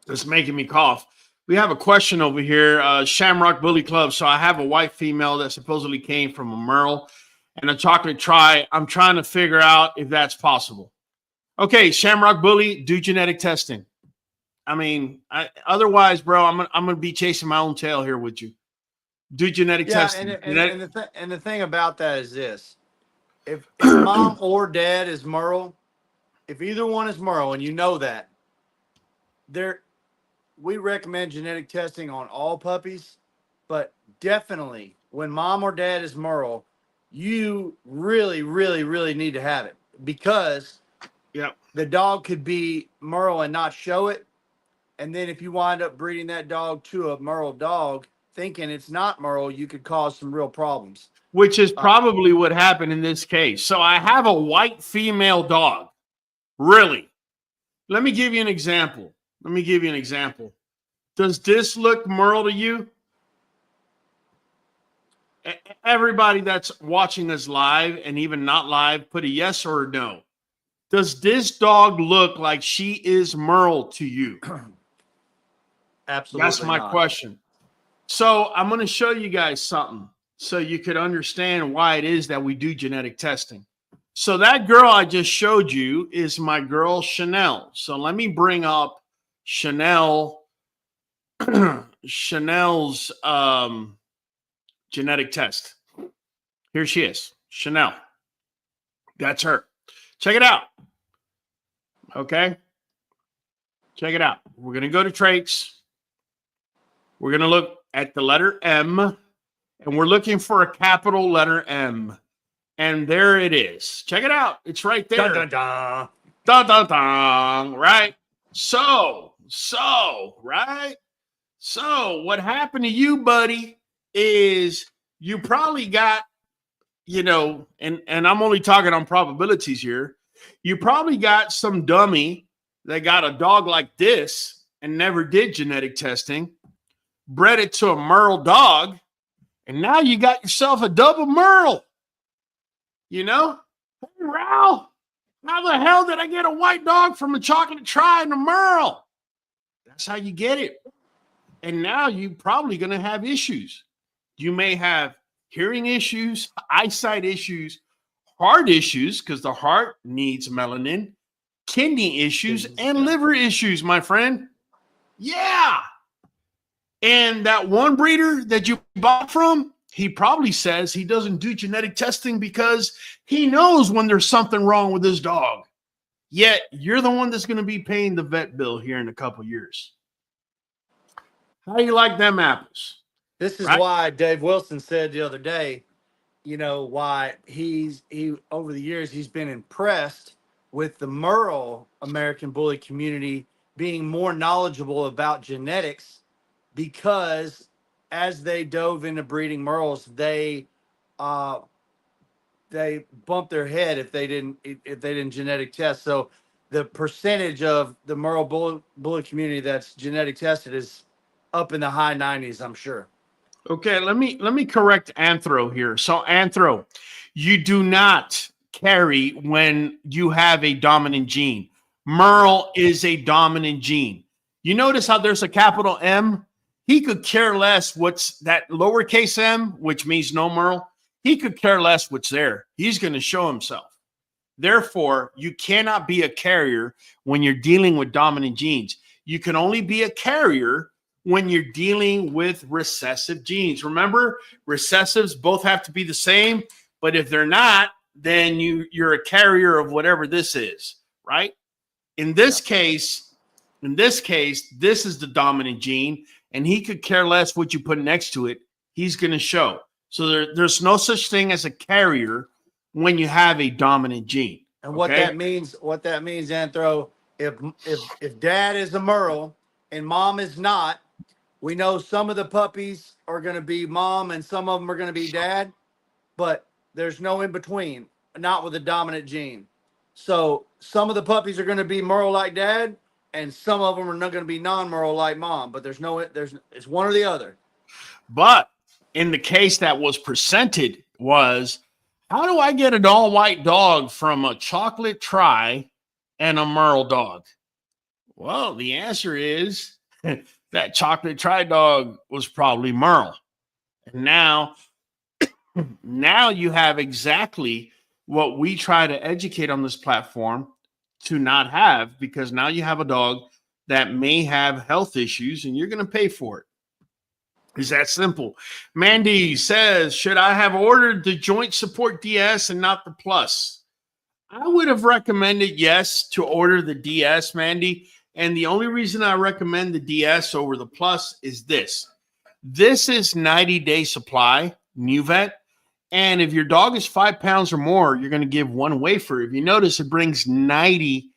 that's making me cough. We have a question over here, Shamrock Bully Club. So I have a white female that supposedly came from a Merle and a chocolate tri. I'm trying to figure out if that's possible. Okay, Shamrock Bully, do genetic testing. I mean, otherwise, bro, I'm gonna be chasing my own tail here with you. Do genetic testing. And the thing about that is this: if mom or dad is Merle, if either one is Merle, and you know that, we recommend genetic testing on all puppies, but definitely when mom or dad is Merle, you really, really, really need to have it, because the dog could be Merle and not show it. And then if you wind up breeding that dog to a Merle dog, thinking it's not Merle, you could cause some real problems. Which is probably what happened in this case. So I have a white female dog. Really? Let me give you an example. Does this look Merle to you? everybody that's watching us live and even not live, put a yes or a no. Does this dog look like she is Merle to you? Absolutely That's my not. question. So I'm going to show you guys something so you could understand why it is that we do genetic testing. So that girl I just showed you is my girl Chanel. So let me bring up Chanel's genetic test. Here she is, Chanel. That's her. Check it out. Okay. Check it out. We're going to go to traits. We're going to look at the letter M, and we're looking for a capital letter M. And there it is. Check it out. It's right there. Dun, dun, dun. Dun, dun, dun, right? So, right? So, what happened to you, buddy, is you probably got, and I'm only talking on probabilities here. You probably got some dummy that got a dog like this and never did genetic testing, bred it to a Merle dog, and now you got yourself a double Merle. Hey, Ralph, how the hell did I get a white dog from a chocolate tri and a Merle? That's how you get it. And now you're probably going to have issues. You may have hearing issues, eyesight issues, heart issues, because the heart needs melanin, kidney issues, and liver issues, my friend. Yeah. And that one breeder that you bought from, he probably says he doesn't do genetic testing because he knows when there's something wrong with his dog. Yet you're the one that's going to be paying the vet bill here in a couple of years. How do you like them apples? This is why Dave Wilson said the other day, why he over the years he's been impressed with the Merle American Bully community being more knowledgeable about genetics, because as they dove into breeding Merles, they bumped their head if they didn't genetic test. So the percentage of the Merle Bully community that's genetic tested is up in the high 90s, I'm sure. Okay, let me correct Anthro here. So Anthro, you do not carry when you have a dominant gene. Merle is a dominant gene. You notice how there's a capital M? He could care less what's that lowercase m, which means no Merle. He could care less what's there. He's going to show himself. Therefore, you cannot be a carrier when you're dealing with dominant genes. You can only be a carrier when you're dealing with recessive genes. Remember, recessives both have to be the same, but if they're not, then you're a carrier of whatever this is, right? In this case, this is the dominant gene, and he could care less what you put next to it. He's going to show. So there's no such thing as a carrier when you have a dominant gene. And what that means, Anthro, if dad is a Merle and mom is not, we know some of the puppies are going to be mom and some of them are going to be dad, but there's no in between, not with a dominant gene. So some of the puppies are going to be Merle like dad, and some of them are not going to be non-Merle like mom, but it's one or the other. But in the case that was presented was, how do I get an all white dog from a chocolate tri and a Merle dog? Well, the answer is that chocolate tri dog was probably Merle. And now you have exactly what we try to educate on this platform to not have, because now you have a dog that may have health issues and you're going to pay for it. It's that simple. Mandy says, should I have ordered the Joint Support DS and not the Plus? I would have recommended yes to order the DS, Mandy. And the only reason I recommend the DS over the Plus is this. This is 90-day supply, Nuvet. And if your dog is 5 pounds or more, you're going to give one wafer. If you notice, it brings 90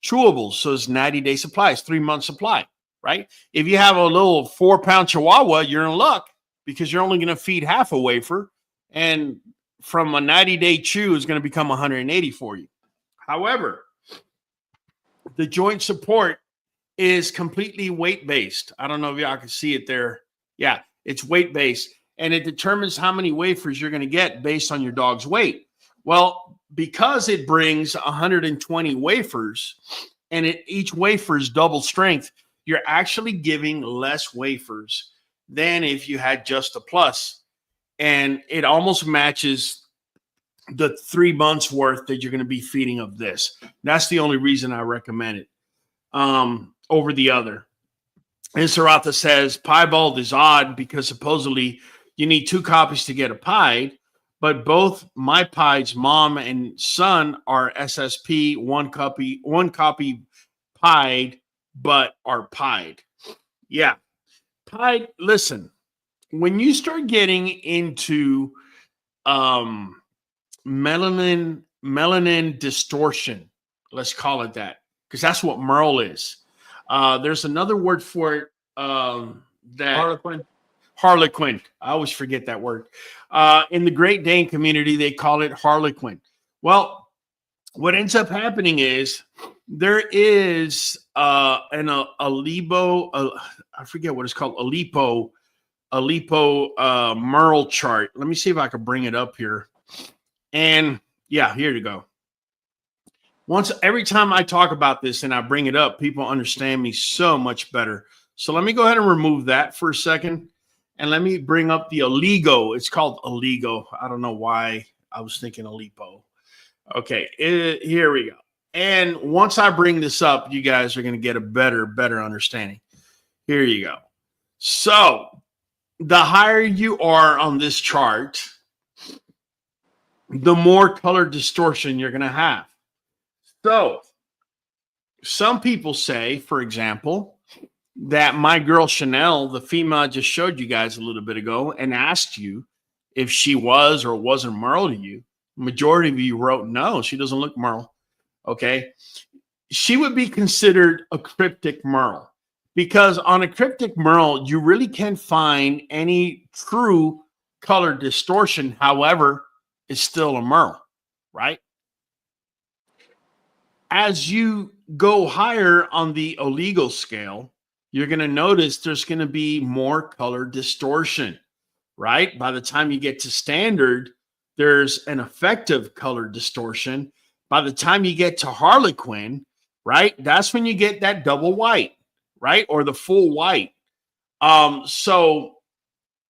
chewables. So it's 90-day supply. It's 3-month supply, right? If you have a little 4-pound Chihuahua, you're in luck because you're only going to feed half a wafer. And from a 90-day chew is going to become 180 for you. However, the joint support is completely weight-based. I don't know if y'all can see it there. Yeah, it's weight-based. and it determines how many wafers you're going to get based on your dog's weight. Well, because it brings 120 wafers and each wafer is double strength, you're actually giving less wafers than if you had just a plus. And it almost matches the 3 months worth that you're going to be feeding of this. That's the only reason I recommend it over the other. And Sarata says piebald is odd because supposedly you need 2 copies to get a pied, but both my pied's mom and son are SSP, one copy pied, but are pied. Yeah. Pied, listen, when you start getting into melanin distortion, let's call it that, because that's what Merle is. There's another word for it. That Harlequin. I always forget that word. In the Great Dane community, they call it Harlequin. Well, what ends up happening is there is an Alipo, I forget what it's called, Alipo Merle chart. Let me see if I can bring it up here. And yeah, here you go. Every time I talk about this and I bring it up, people understand me so much better. So let me go ahead and remove that for a second. And let me bring up the Oligo. It's called Oligo. I don't know why I was thinking Alipo. Okay, here we go. And once I bring this up, you guys are going to get a better understanding. Here you go. So the higher you are on this chart, the more color distortion you're going to have. So some people say, for example, that my girl Chanel, the female I just showed you guys a little bit ago, and asked you if she was or wasn't Merle to you. Majority of you wrote no, she doesn't look Merle. Okay. She would be considered a cryptic Merle, because on a cryptic Merle, you really can't find any true color distortion. However, it's still a Merle, right? As you go higher on the Oligo scale, you're going to notice there's going to be more color distortion, right? By the time you get to standard, there's an effective color distortion. By the time you get to Harlequin, right, that's when you get that double white, right, or the full white. So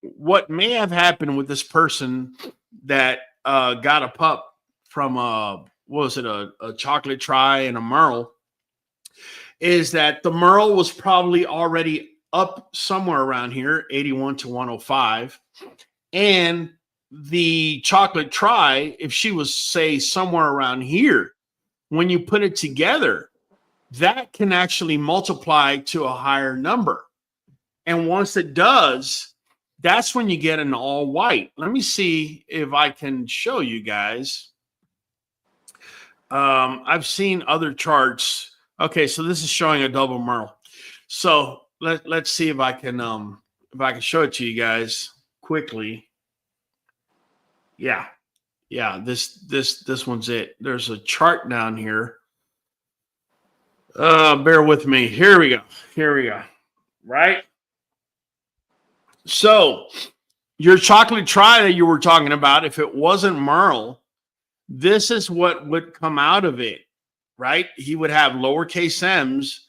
what may have happened with this person that got a pup from what was it, a chocolate tri and a Merle, is that the Merle was probably already up somewhere around here, 81 to 105. And the chocolate tri, if she was, say, somewhere around here, when you put it together, that can actually multiply to a higher number. And once it does, that's when you get an all white. Let me see if I can show you guys. I've seen other charts. Okay, so this is showing a double Merle. So let's see if I can show it to you guys quickly. Yeah, this one's it. There's a chart down here. Bear with me. Here we go. Right. So your chocolate tri that you were talking about, if it wasn't Merle, this is what would come out of it. Right? He would have lowercase m's,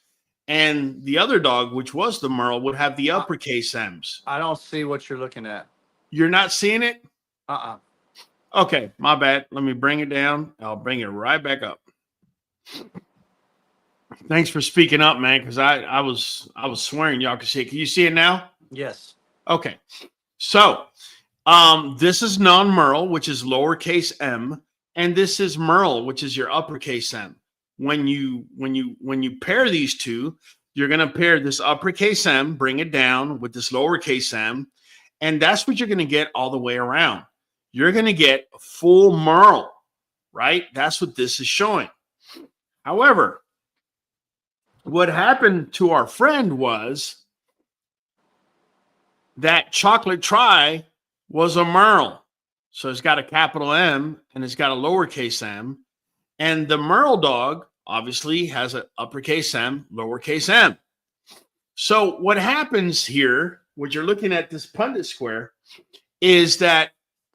and the other dog, which was the Merle, would have the uppercase m's. I don't see what you're looking at. You're not seeing it? Uh-uh. Okay, my bad. Let me bring it down. I'll bring it right back up. Thanks for speaking up, man, because I was swearing y'all could see it. Can you see it now? Yes. Okay. So this is non-Merle, which is lowercase m, and this is Merle, which is your uppercase m. When you pair these two, you're going to pair this uppercase m, bring it down with this lowercase m, and that's what you're going to get all the way around. You're going to get a full Merle, right? That's what this is showing. However, what happened to our friend was that chocolate tri was a Merle. So it's got a capital M and it's got a lowercase m. And the Merle dog obviously has an uppercase m, lowercase m. So what happens here, when you're looking at this Punnett square, is that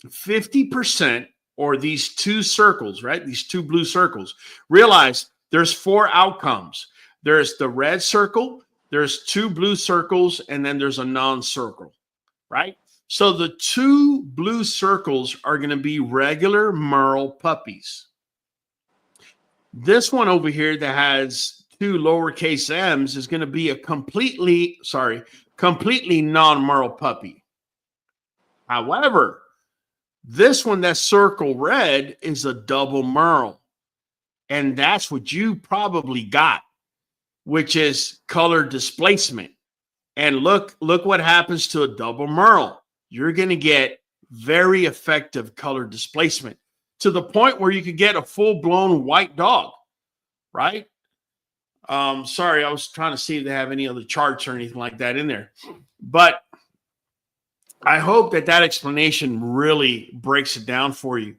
50%, or these two circles, right? These two blue circles. Realize there's 4 outcomes. There's the red circle, there's 2 blue circles, and then there's a non-circle, right? So the 2 blue circles are going to be regular Merle puppies. This one over here that has 2 lowercase m's is going to be a completely non-Merle puppy. However, this one that's circle red is a double Merle. And that's what you probably got, which is color displacement. And look what happens to a double Merle. You're going to get very effective color displacement to the point where you could get a full-blown white dog, right? Sorry, I was trying to see if they have any other charts or anything like that in there. But I hope that explanation really breaks it down for you.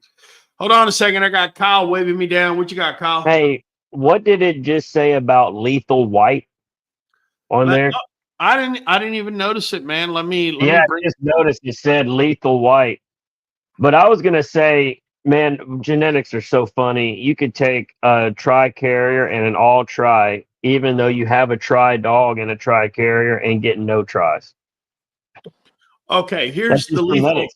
Hold on a second. I got Kyle waving me down. What you got, Kyle? Hey, what did it just say about lethal white on there? I didn't even notice it, man. Let me just noticed it said lethal white. But I was gonna say, man, genetics are so funny. You could take a tri-carrier and an all-tri, even though you have a tri dog and a tri-carrier, and get no tries. Okay, here's the lethal.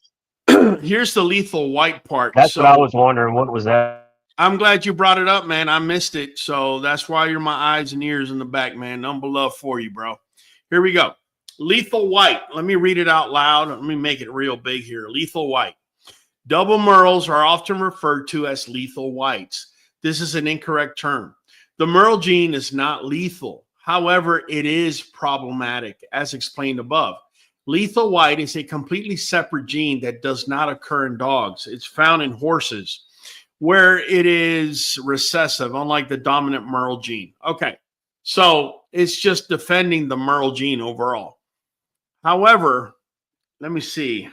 Here's the lethal white part. That's what I was wondering. What was that? I'm glad you brought it up, man. I missed it. So that's why you're my eyes and ears in the back, man. Number love for you, bro. Here we go. Lethal white. Let me read it out loud. Let me make it real big here. Lethal white. Double Merles are often referred to as lethal whites. This is an incorrect term. The Merle gene is not lethal. However, it is problematic, as explained above. Lethal white is a completely separate gene that does not occur in dogs. It's found in horses, where it is recessive, unlike the dominant Merle gene. Okay, so it's just defending the Merle gene overall. However, let me see.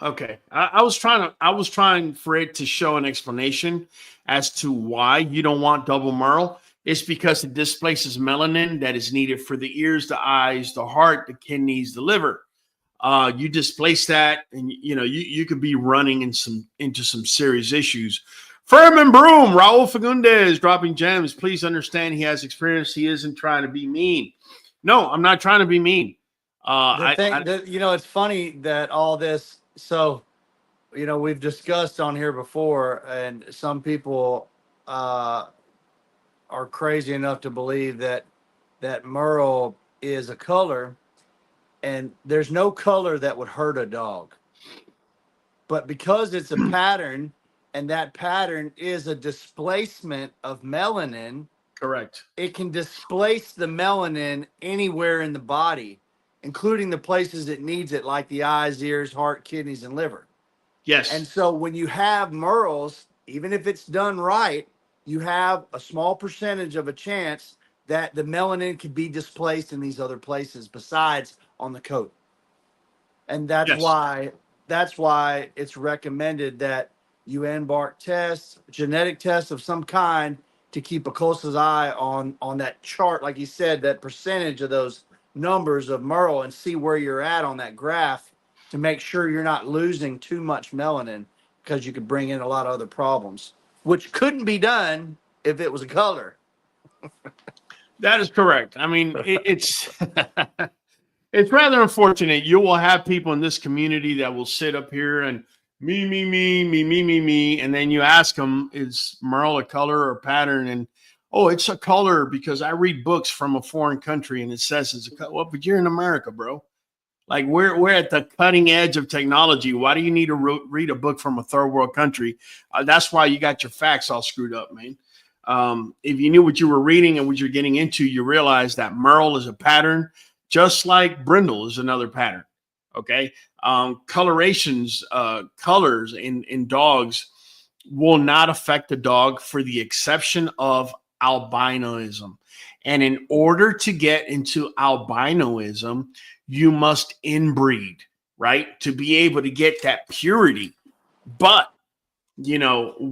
Okay, I was trying for it to show an explanation as to why you don't want double Merle. It's because it displaces melanin that is needed for the ears, the eyes, the heart, the kidneys, the liver. You displace that, and you could be running into some serious issues. Furman Broom, Raul Fagundes dropping gems. Please understand he has experience. He isn't trying to be mean. No, I'm not trying to be mean. It's funny that all this. So, we've discussed on here before, and some people are crazy enough to believe that Merle is a color, and there's no color that would hurt a dog. But because it's a pattern, and that pattern is a displacement of melanin, correct, it can displace the melanin anywhere in the body, including the places it needs it, like the eyes, ears, heart, kidneys, and liver. Yes. And so when you have Merles, even if it's done right, you have a small percentage of a chance that the melanin could be displaced in these other places besides on the coat. And that's why it's recommended that you embark tests, genetic tests of some kind, to keep a close eye on that chart, like you said, that percentage of those numbers of Merle, and see where you're at on that graph to make sure you're not losing too much melanin, because you could bring in a lot of other problems, which couldn't be done if it was a color. That is correct. I mean, it's it's rather unfortunate. You will have people in this community that will sit up here and me, and then you ask them, is Merle a color or a pattern? And oh, it's a color because I read books from a foreign country and it says it's a color. Well, but you're in America, bro. Like we're at the cutting edge of technology. Why do you need to read a book from a third world country? That's why you got your facts all screwed up, man. If you knew what you were reading and what you're getting into, you realize that Merle is a pattern, just like brindle is another pattern. Okay. Colorations, colors in dogs will not affect the dog, for the exception of albinoism. And in order to get into albinoism, you must inbreed, right? To be able to get that purity. But, again,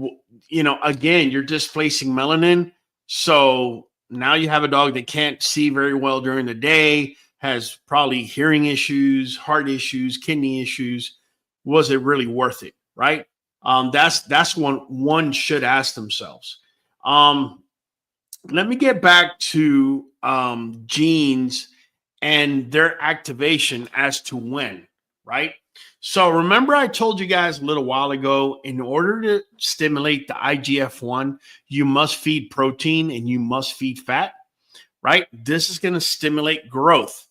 you're displacing melanin. So now you have a dog that can't see very well during the day. has probably hearing issues, heart issues, kidney issues. Was it really worth it? Right. That's one should ask themselves. Let me get back to genes and their activation as to when, right? So remember I told you guys a little while ago, in order to stimulate the IGF-1, you must feed protein and you must feed fat, right? This is going to stimulate growth.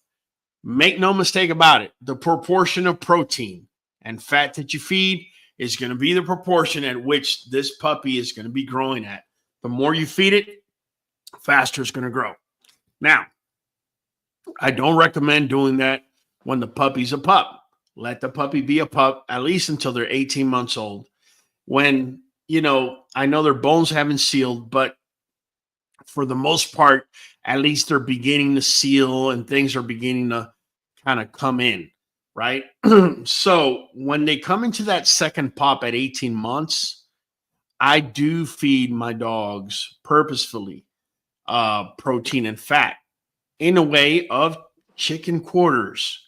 Make no mistake about it. The proportion of protein and fat that you feed is going to be the proportion at which this puppy is going to be growing at. The more you feed it, faster it's going to grow. Now, I don't recommend doing that when the puppy's a pup. Let the puppy be a pup at least until they're 18 months old. When, I know their bones haven't sealed, but for the most part, at least they're beginning to seal and things are beginning to kind of come in, right? So when they come into that second pop at 18 months, I do feed my dogs purposefully protein and fat in a way of chicken quarters,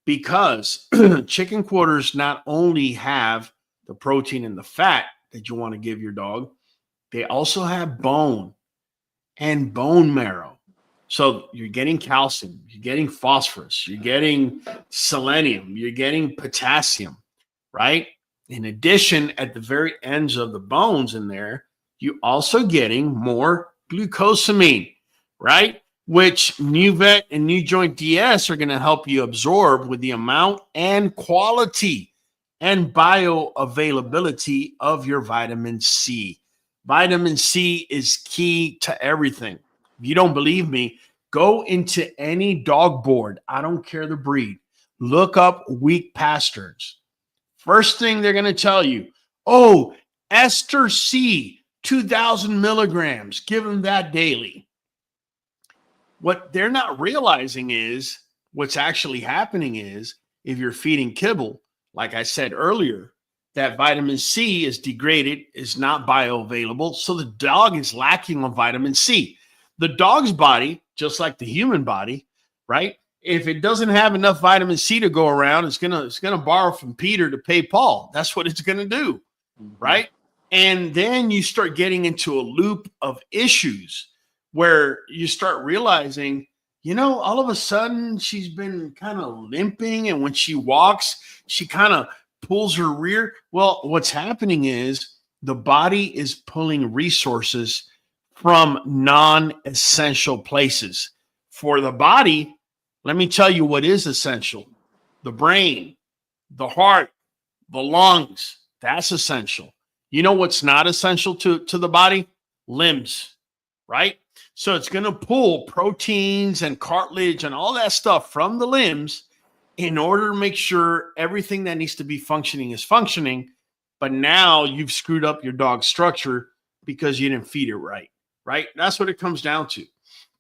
because chicken quarters not only have the protein and the fat that you want to give your dog, they also have bone and bone marrow. So you're getting calcium, you're getting phosphorus, you're getting selenium, you're getting potassium, right? In addition, at the very ends of the bones in there, you're also getting more glucosamine, right? Which Nuvet and NuJoint DS are going to help you absorb with the amount and quality and bioavailability of your vitamin C. Vitamin C is key to everything. If you don't believe me, go into any dog board. I don't care the breed. Look up weak pasterns. First thing they're going to tell you, oh, ester C, 2,000 milligrams. Give them that daily. What they're not realizing is what's actually happening is if you're feeding kibble, like I said earlier, that vitamin C is degraded, is not bioavailable. So the dog is lacking on vitamin C. The dog's body, just like the human body, right? If it doesn't have enough vitamin C to go around, it's gonna borrow from Peter to pay Paul. That's what it's gonna do, right? And then you start getting into a loop of issues where you start realizing, all of a sudden she's been kind of limping, and when she walks, she kind of pulls her rear. Well, what's happening is the body is pulling resources from non-essential places. For the body, let me tell you what is essential. The brain, the heart, the lungs, that's essential. You know what's not essential to the body? Limbs, right? So it's going to pull proteins and cartilage and all that stuff from the limbs in order to make sure everything that needs to be functioning is functioning. But now you've screwed up your dog's structure because you didn't feed it right, right? That's what it comes down to.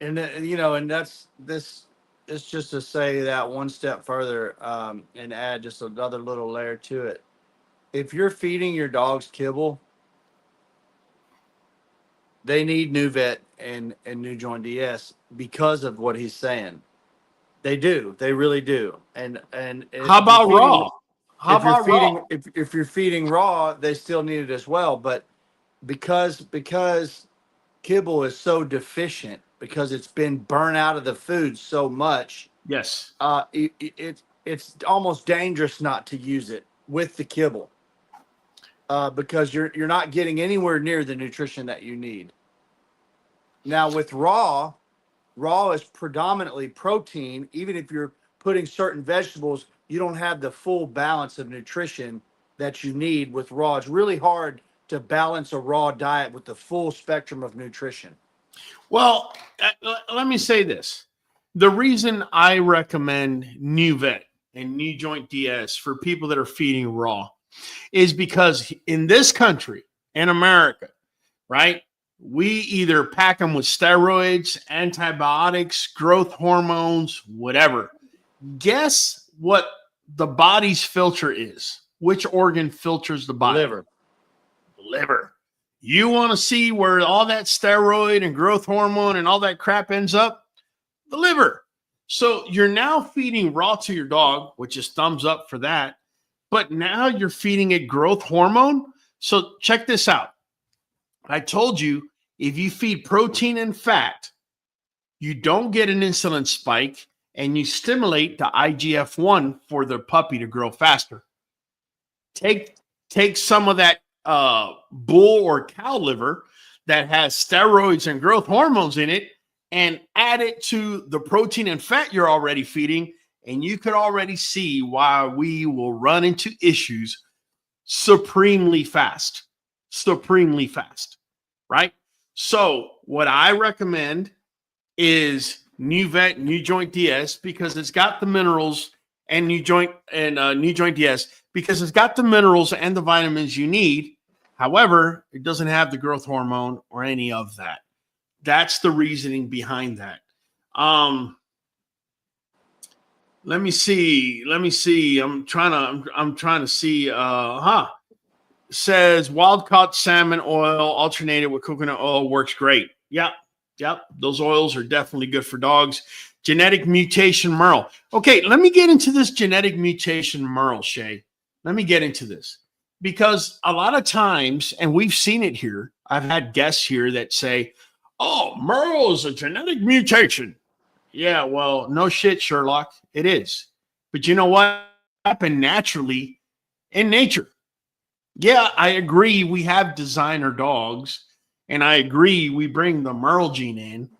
And, and that's this. It's just to say that one step further and add just another little layer to it. If you're feeding your dogs kibble, they need Nuvet and NuJoint DS because of what he's saying. They do. They really do. And how about raw? How about raw? If you're feeding raw, they still need it as well. But because kibble is so deficient, because it's been burnt out of the food so much, yes, it's almost dangerous not to use it with the kibble. Because you're not getting anywhere near the nutrition that you need. Now with raw is predominantly protein. Even if you're putting certain vegetables, you don't have the full balance of nutrition that you need with raw. It's really hard to balance a raw diet with the full spectrum of nutrition. Well, let me say this. The reason I recommend Nuvet and NuJoint DS for people that are feeding raw is because in this country, in America, right, we either pack them with steroids, antibiotics, growth hormones, whatever. Guess what the body's filter is? Which organ filters the body? Liver. Liver. You want to see where all that steroid and growth hormone and all that crap ends up? The liver. So you're now feeding raw to your dog, which is thumbs up for that. But now you're feeding it growth hormone. So check this out. I told you if you feed protein and fat, you don't get an insulin spike and you stimulate the IGF-1 for the puppy to grow faster. Take some of that bull or cow liver that has steroids and growth hormones in it and add it to the protein and fat you're already feeding, and you could already see why we will run into issues supremely fast, right? So what I recommend is Nuvet NuJoint DS because it's got the minerals, and NuJoint DS because it's got the minerals and the vitamins you need. However, it doesn't have the growth hormone or any of that. That's the reasoning behind that. Let me see. I'm trying to see. Says wild caught salmon oil alternated with coconut oil works great. Yep. Those oils are definitely good for dogs. Genetic mutation Merle. Okay, let me get into this genetic mutation Merle, Shay. Let me get into this because a lot of times, and we've seen it here. I've had guests here that say, "Oh, Merle is a genetic mutation." Yeah, well, no shit, Sherlock. It is. But you know what? It happened naturally in nature. Yeah, I agree. We have designer dogs, and I agree we bring the Merle gene in.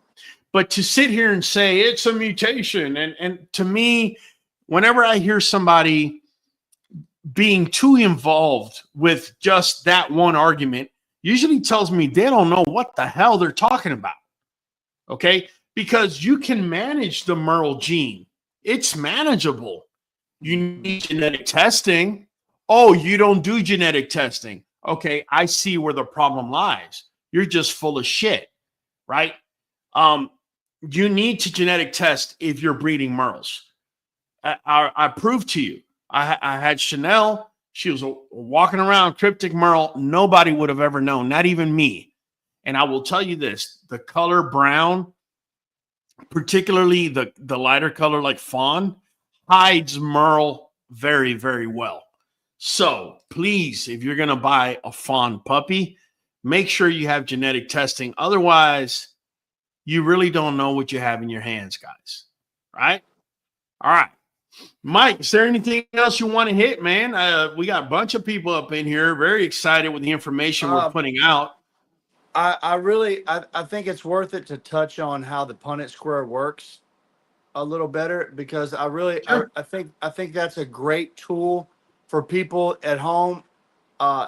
But to sit here and say it's a mutation, and to me, whenever I hear somebody being too involved with just that one argument, usually tells me they don't know what the hell they're talking about. Okay? Because you can manage the Merle gene. It's manageable. You need genetic testing. Oh, you don't do genetic testing. Okay, I see where the problem lies. You're just full of shit, right? You need to genetic test if you're breeding Merles. I proved to you. I had Chanel. She was walking around cryptic Merle. Nobody would have ever known, not even me. And I will tell you this, the color brown, particularly the lighter color like fawn, hides Merle very, very well. So please, if you're going to buy a fawn puppy, make sure you have genetic testing. Otherwise, you really don't know what you have in your hands, guys. Right? All right. Mike, is there anything else you want to hit, man? We got a bunch of people up in here, very excited with the information we're putting out. I think it's worth it to touch on how the Punnett square works a little better because Sure. I think that's a great tool for people at home.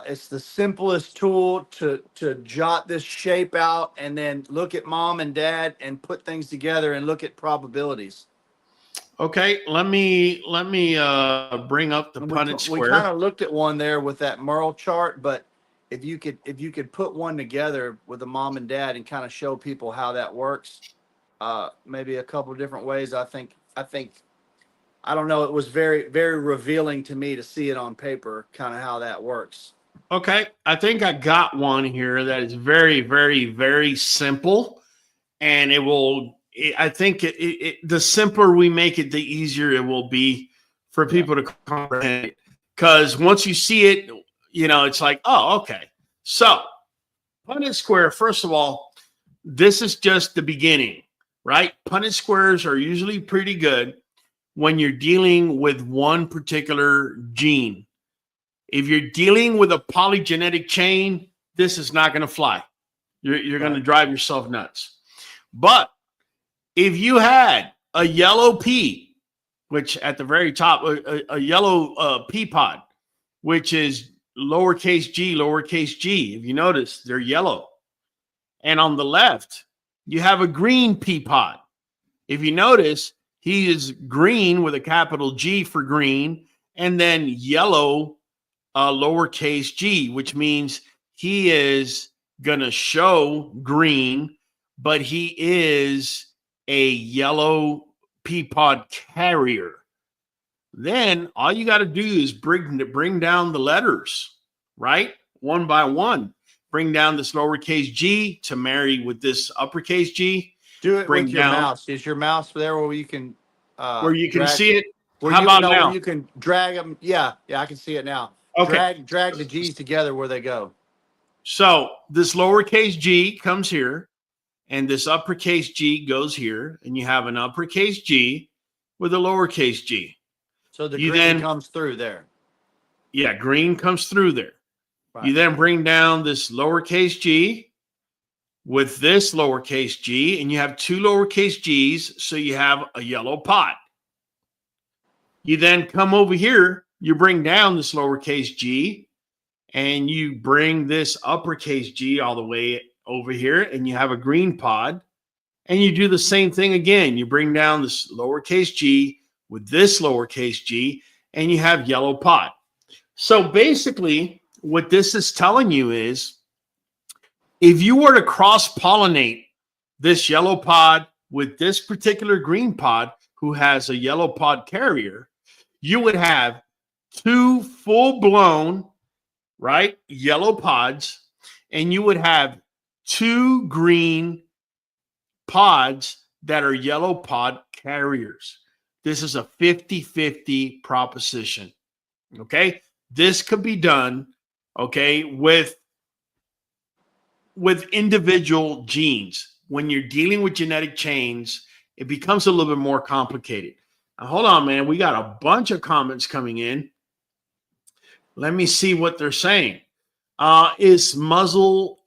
It's the simplest tool to jot this shape out and then look at mom and dad and put things together and look at probabilities. Okay, let me bring up the Punnett square. We kind of looked at one there with that Merle chart, but if you could put one together with the mom and dad and kind of show people how that works, maybe a couple of different ways. I think I don't know. It was very, very revealing to me to see it on paper, kind of how that works. Okay, I think I got one here that is very, very, very simple, and it will. I think the simpler we make it, the easier it will be for people to comprehend it. Because once you see it, it's like, oh, okay. So, Punnett square. First of all, this is just the beginning, right? Punnett squares are usually pretty good when you're dealing with one particular gene. If you're dealing with a polygenetic chain, this is not going to fly. You're going to drive yourself nuts. But if you had a yellow pea, which at the very top, a yellow pea pod, which is lowercase g, if you notice, they're yellow. And on the left, you have a green pea pod. If you notice, he is green with a capital G for green, and then yellow, lowercase g, which means he is going to show green, but he is a yellow pea pod carrier. Then all you got to do is bring down the letters, right? One by one. Bring down this lowercase g to marry with this uppercase G. Do it Bring with your down. mouse. Is your mouse there where you can where you can drag, see it. where How you about know now? where you can drag them. Yeah, I can see it now. Okay. Drag the G's together where they go. So this lowercase g comes here, and this uppercase G goes here, and you have an uppercase G with a lowercase g. So the You green then, comes through there. yeah, green comes through there. Right. You then bring down this lowercase g with this lowercase g, and you have two lowercase g's, so you have a yellow pot. You then come over here, you bring down this lowercase g, and you bring this uppercase G all the way over here, and you have a green pod. And you do the same thing again. You bring down this lowercase g with this lowercase g, and you have yellow pod. So basically, what this is telling you is, if you were to cross-pollinate this yellow pod with this particular green pod who has a yellow pod carrier, you would have two full-blown, right, yellow pods, and you would have two green pods that are yellow pod carriers. This is a 50-50 proposition. Okay, this could be done, okay, with individual genes. When you're dealing with genetic chains, it becomes a little bit more complicated. Now, hold on, man. We got a bunch of comments coming in. Let me see what they're saying. Is muscle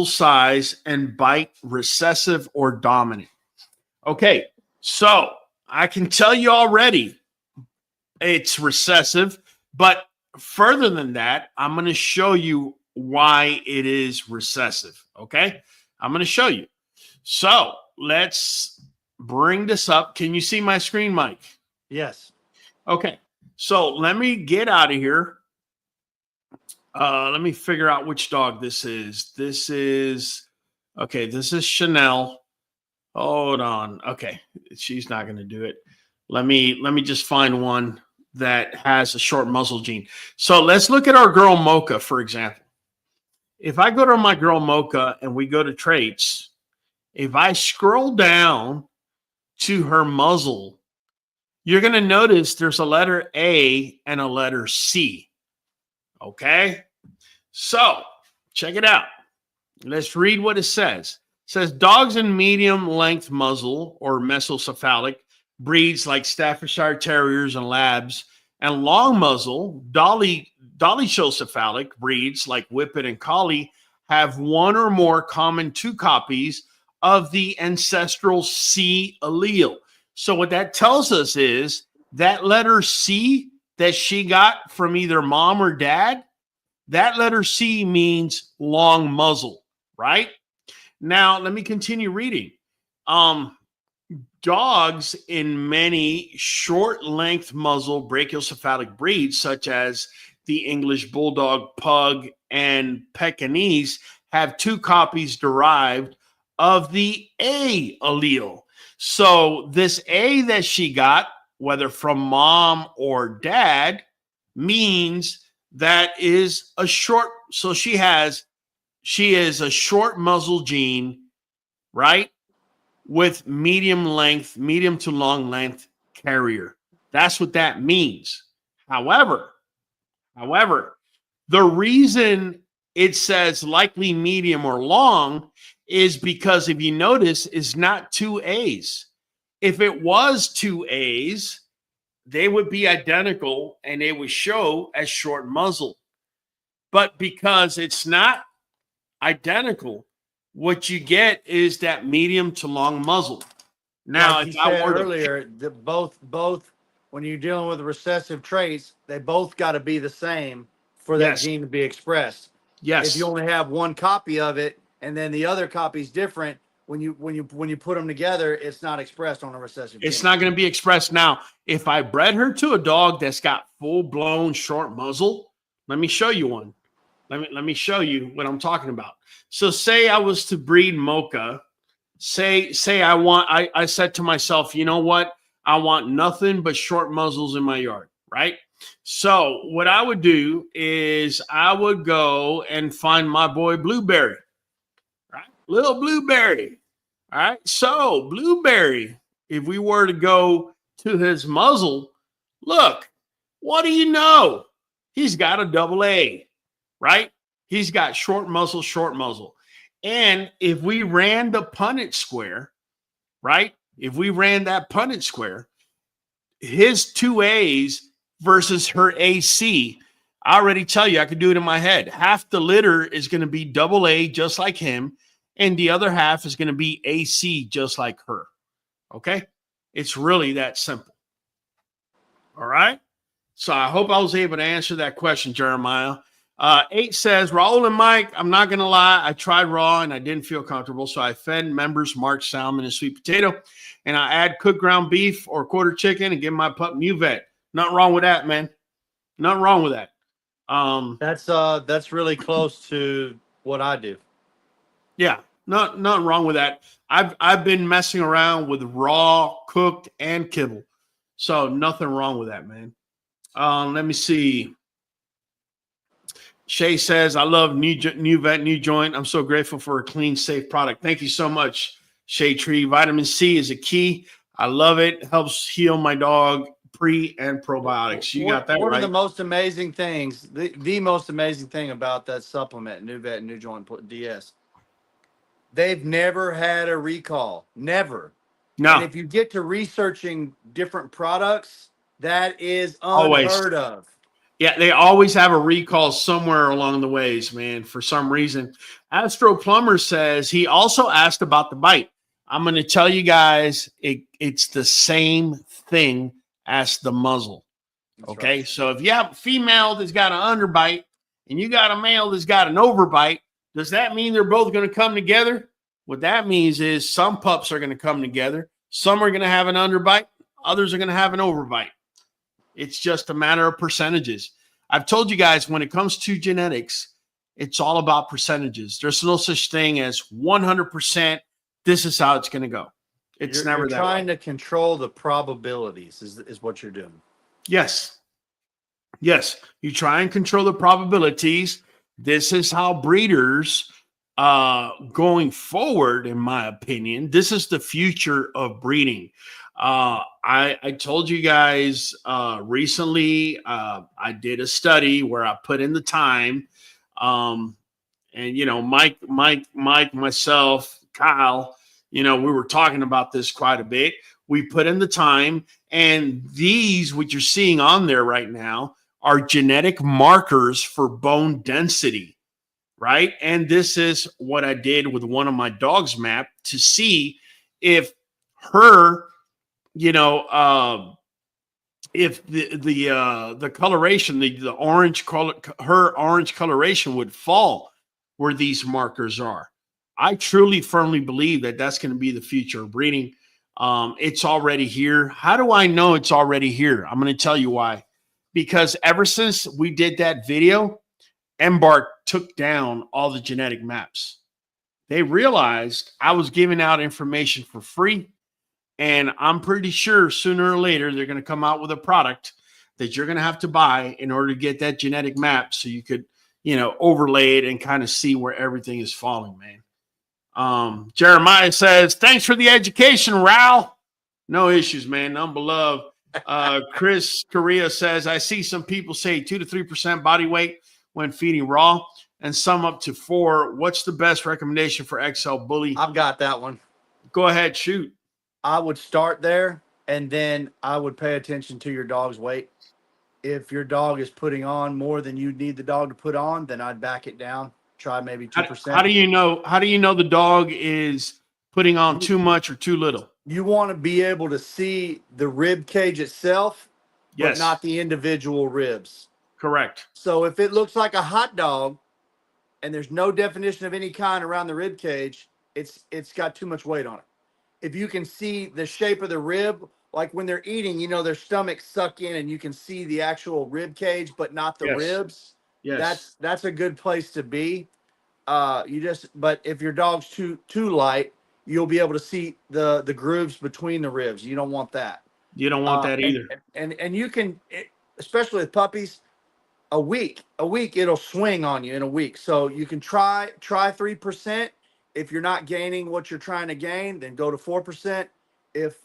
size and bite recessive or dominant? Okay, so I can tell you already it's recessive, but further than that, I'm going to show you why it is recessive. Okay, I'm going to show you. So let's bring this up. Can you see my screen, Mike? Yes. Okay, so let me get out of here. Let me figure out which dog this is. This is Chanel. Hold on. Okay, she's not going to do it. Let me just find one that has a short muzzle gene. So let's look at our girl Mocha, for example. If I go to my girl Mocha and we go to traits, if I scroll down to her muzzle, you're going to notice there's a letter A and a letter C. Okay, so check it out. Let's read what it says. It says dogs in medium length muzzle or mesocephalic breeds like Staffordshire Terriers and Labs, and long muzzle dolichocephalic breeds like Whippet and Collie have one or more common two copies of the ancestral C allele. So what that tells us is that letter C that she got from either mom or dad, that letter C means long muzzle, right? Now, let me continue reading. Dogs in many short length muzzle brachiocephalic breeds, such as the English Bulldog, Pug, and Pekingese, have two copies derived of the A allele. So this A that she got, whether from mom or dad, means that is a short. So she is a short muzzle gene, right? With medium to long length carrier. That's what that means. However, the reason it says likely medium or long is because if you notice, it's not two A's. If it was two A's, they would be identical and they would show as short muzzle. But because it's not identical, what you get is that medium to long muzzle. Now, like you said earlier, both when you're dealing with recessive traits, they both got to be the same for that gene to be expressed. Yes. If you only have one copy of it and then the other copy is different, when you put them together, it's not expressed on a recessive gene. It's not going to be expressed. Now, if I bred her to a dog that's got full-blown short muzzle, let me show you one. Let me show you what I'm talking about. So say I was to breed Mocha. Say I said to myself, you know what? I want nothing but short muzzles in my yard, right? So what I would do is I would go and find my boy Blueberry, right? Little Blueberry. All right. So Blueberry, if we were to go to his muzzle, look, what do you know? He's got a double A, right? He's got short muzzle, short muzzle. And if we ran the Punnett square, right? If we ran that Punnett square, his 2As versus her AC, I already tell you, I could do it in my head. Half the litter is going to be double A, just like him, and the other half is going to be AC, just like her. Okay? It's really that simple. All right? So I hope I was able to answer that question, Jeremiah. 8 says, Raul and Mike, I'm not going to lie. I tried raw and I didn't feel comfortable. So I fed members marked salmon and sweet potato. And I add cooked ground beef or quarter chicken and give my pup Nuvet. Nothing wrong with that, man. Nothing wrong with that. That's really close to what I do. Yeah, nothing wrong with that. I've been messing around with raw, cooked, and kibble. So nothing wrong with that, man. Let me see. Shay says, I love Nuvet NuJoint. I'm so grateful for a clean, safe product. Thank you so much, Shay Tree. Vitamin C is a key. I love it. Helps heal my dog pre and probiotics. You got that right. One of the most amazing things, the most amazing thing about that supplement, Nuvet NuJoint DS, they've never had a recall. Never. No. And if you get to researching different products, that is unheard of. Yeah, they always have a recall somewhere along the ways, man, for some reason. Astro Plumber says he also asked about the bite. I'm going to tell you guys, it's the same thing as the muzzle. That's okay, right. So if you have a female that's got an underbite and you got a male that's got an overbite, does that mean they're both going to come together? What that means is some pups are going to come together. Some are going to have an underbite. Others are going to have an overbite. It's just a matter of percentages. I've told you guys when it comes to genetics, it's all about percentages. There's no such thing as 100%. This is how it's going to go. It's never that way. You're trying to control the probabilities is what you're doing. Yes. Yes. You try and control the probabilities. This is how breeders going forward, in my opinion, this is the future of breeding. I told you guys recently, I did a study where I put in the time, and you know, Mike, myself, Kyle, you know, we were talking about this quite a bit. We put in the time, and these, what you're seeing on there right now, are genetic markers for bone density, right? And this is what I did with one of my dogs' map to see if her, you know, if the coloration, the orange color, her orange coloration would fall where these markers are. I truly, firmly believe that that's going to be the future of breeding. It's already here. How do I know it's already here? I'm going to tell you why. Because ever since we did that video, Embark took down all the genetic maps. They realized I was giving out information for free. And I'm pretty sure sooner or later, they're going to come out with a product that you're going to have to buy in order to get that genetic map so you could, you know, overlay it and kind of see where everything is falling, man. Jeremiah says, thanks for the education, Raul. No issues, man. None but love. Chris Correa says, I see some people say 2 to 3% body weight when feeding raw and some up to 4. What's the best recommendation for XL Bully? I've got that one. Go ahead, shoot. I would start there, and then I would pay attention to your dog's weight. If your dog is putting on more than you need the dog to put on, then I'd back it down. Try maybe 2%. How do you know? How do you know the dog is putting on too much or too little? You want to be able to see the rib cage itself, yes, but not the individual ribs. Correct. So if it looks like a hot dog and there's no definition of any kind around the rib cage, it's got too much weight on it. If you can see the shape of the rib, like when they're eating, you know, their stomach suck in and you can see the actual rib cage, but not the ribs. Yes. That's a good place to be. But if your dog's too light, you'll be able to see the grooves between the ribs. You don't want that. You don't want that either. And you can, especially with puppies, a week it'll swing on you in a week. So you can try 3%. If you're not gaining what you're trying to gain, then go to 4%. if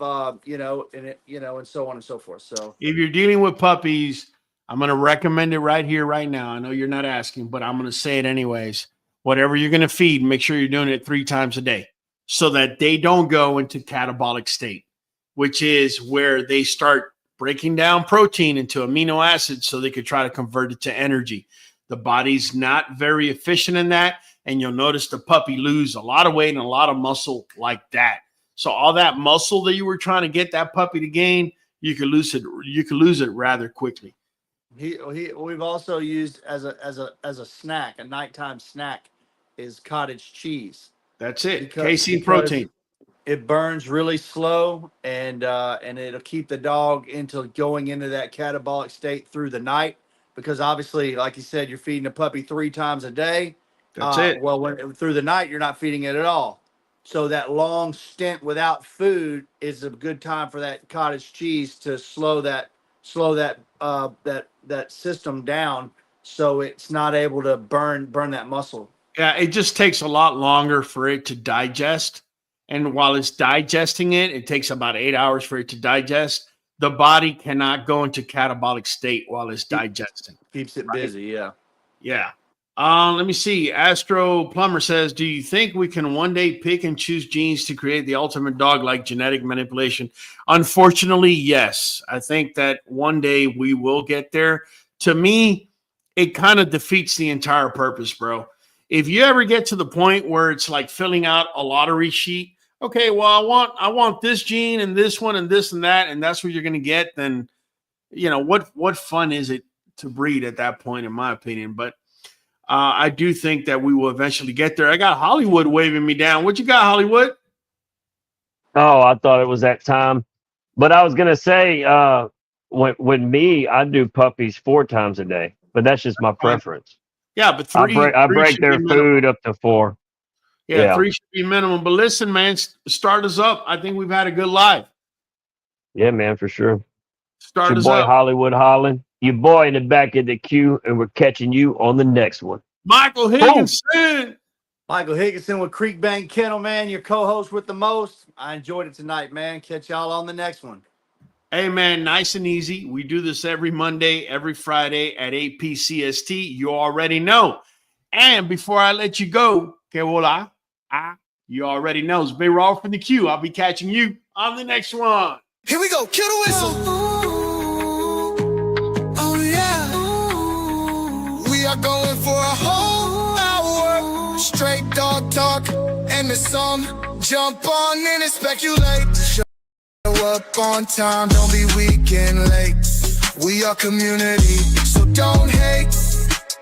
you know, and it, you know, and so on and so forth. So If you're dealing with puppies, I'm going to recommend it right here, right now. I know you're not asking, but I'm going to say it anyways. Whatever you're going to feed, make sure you're doing it 3 times a day so that they don't go into catabolic state, which is where they start breaking down protein into amino acids so they could try to convert it to energy. The body's not very efficient in that, and you'll notice the puppy lose a lot of weight and a lot of muscle like that. So all that muscle that you were trying to get that puppy to gain, you could lose it. You could lose it rather quickly. We've also used as a snack, a nighttime snack, is cottage cheese. That's it. Because- Casein because protein. It burns really slow, and it'll keep the dog into going into that catabolic state through the night. Because obviously, like you said, you're feeding a puppy 3 times a day. That's it. Well, through the night, you're not feeding it at all. So that long stint without food is a good time for that cottage cheese to slow that system down, so it's not able to burn that muscle. Yeah, it just takes a lot longer for it to digest. And while it's digesting it, it takes about 8 hours for it to digest. The body cannot go into catabolic state while it's digesting. Keeps it Right. busy, yeah. Yeah. Let me see. Astro Plumber says, do you think we can one day pick and choose genes to create the ultimate dog like genetic manipulation? Unfortunately, yes. I think that one day we will get there. To me, it kind of defeats the entire purpose, bro. If you ever get to the point where it's like filling out a lottery sheet, okay, well, I want this gene and this one and this and that, and that's what you're going to get, then, you know, what fun is it to breed at that point, in my opinion? But I do think that we will eventually get there. I got Hollywood waving me down. What you got, Hollywood? Oh, I thought it was that time. But I was gonna say, when me, I do puppies 4 times a day, but that's just my preference. Yeah, but I three. break should their be minimum. food up to 4. Yeah, 3 should be minimum. But listen, man, start us up. I think we've had a good live. Yeah, man, for sure. Start Your us boy up. Hollywood Holland, your boy in the back of the queue, and we're catching you on the next one. Michael Higginson. Michael Higginson with QBN Kennel, man, your co-host with the most. I enjoyed it tonight, man. Catch y'all on the next one. Hey, man, nice and easy. We do this every Monday, every Friday at 8 p. CST. You already know. And before I let you go, que voila, you already know. It's Big Raw from the queue. I'll be catching you on the next one. Here we go, kill the whistle. Oh yeah. We are going for a whole hour. Straight dog talk and the song. Jump on in and speculate. Show up on time, don't be weak and late. We are community, so don't hate.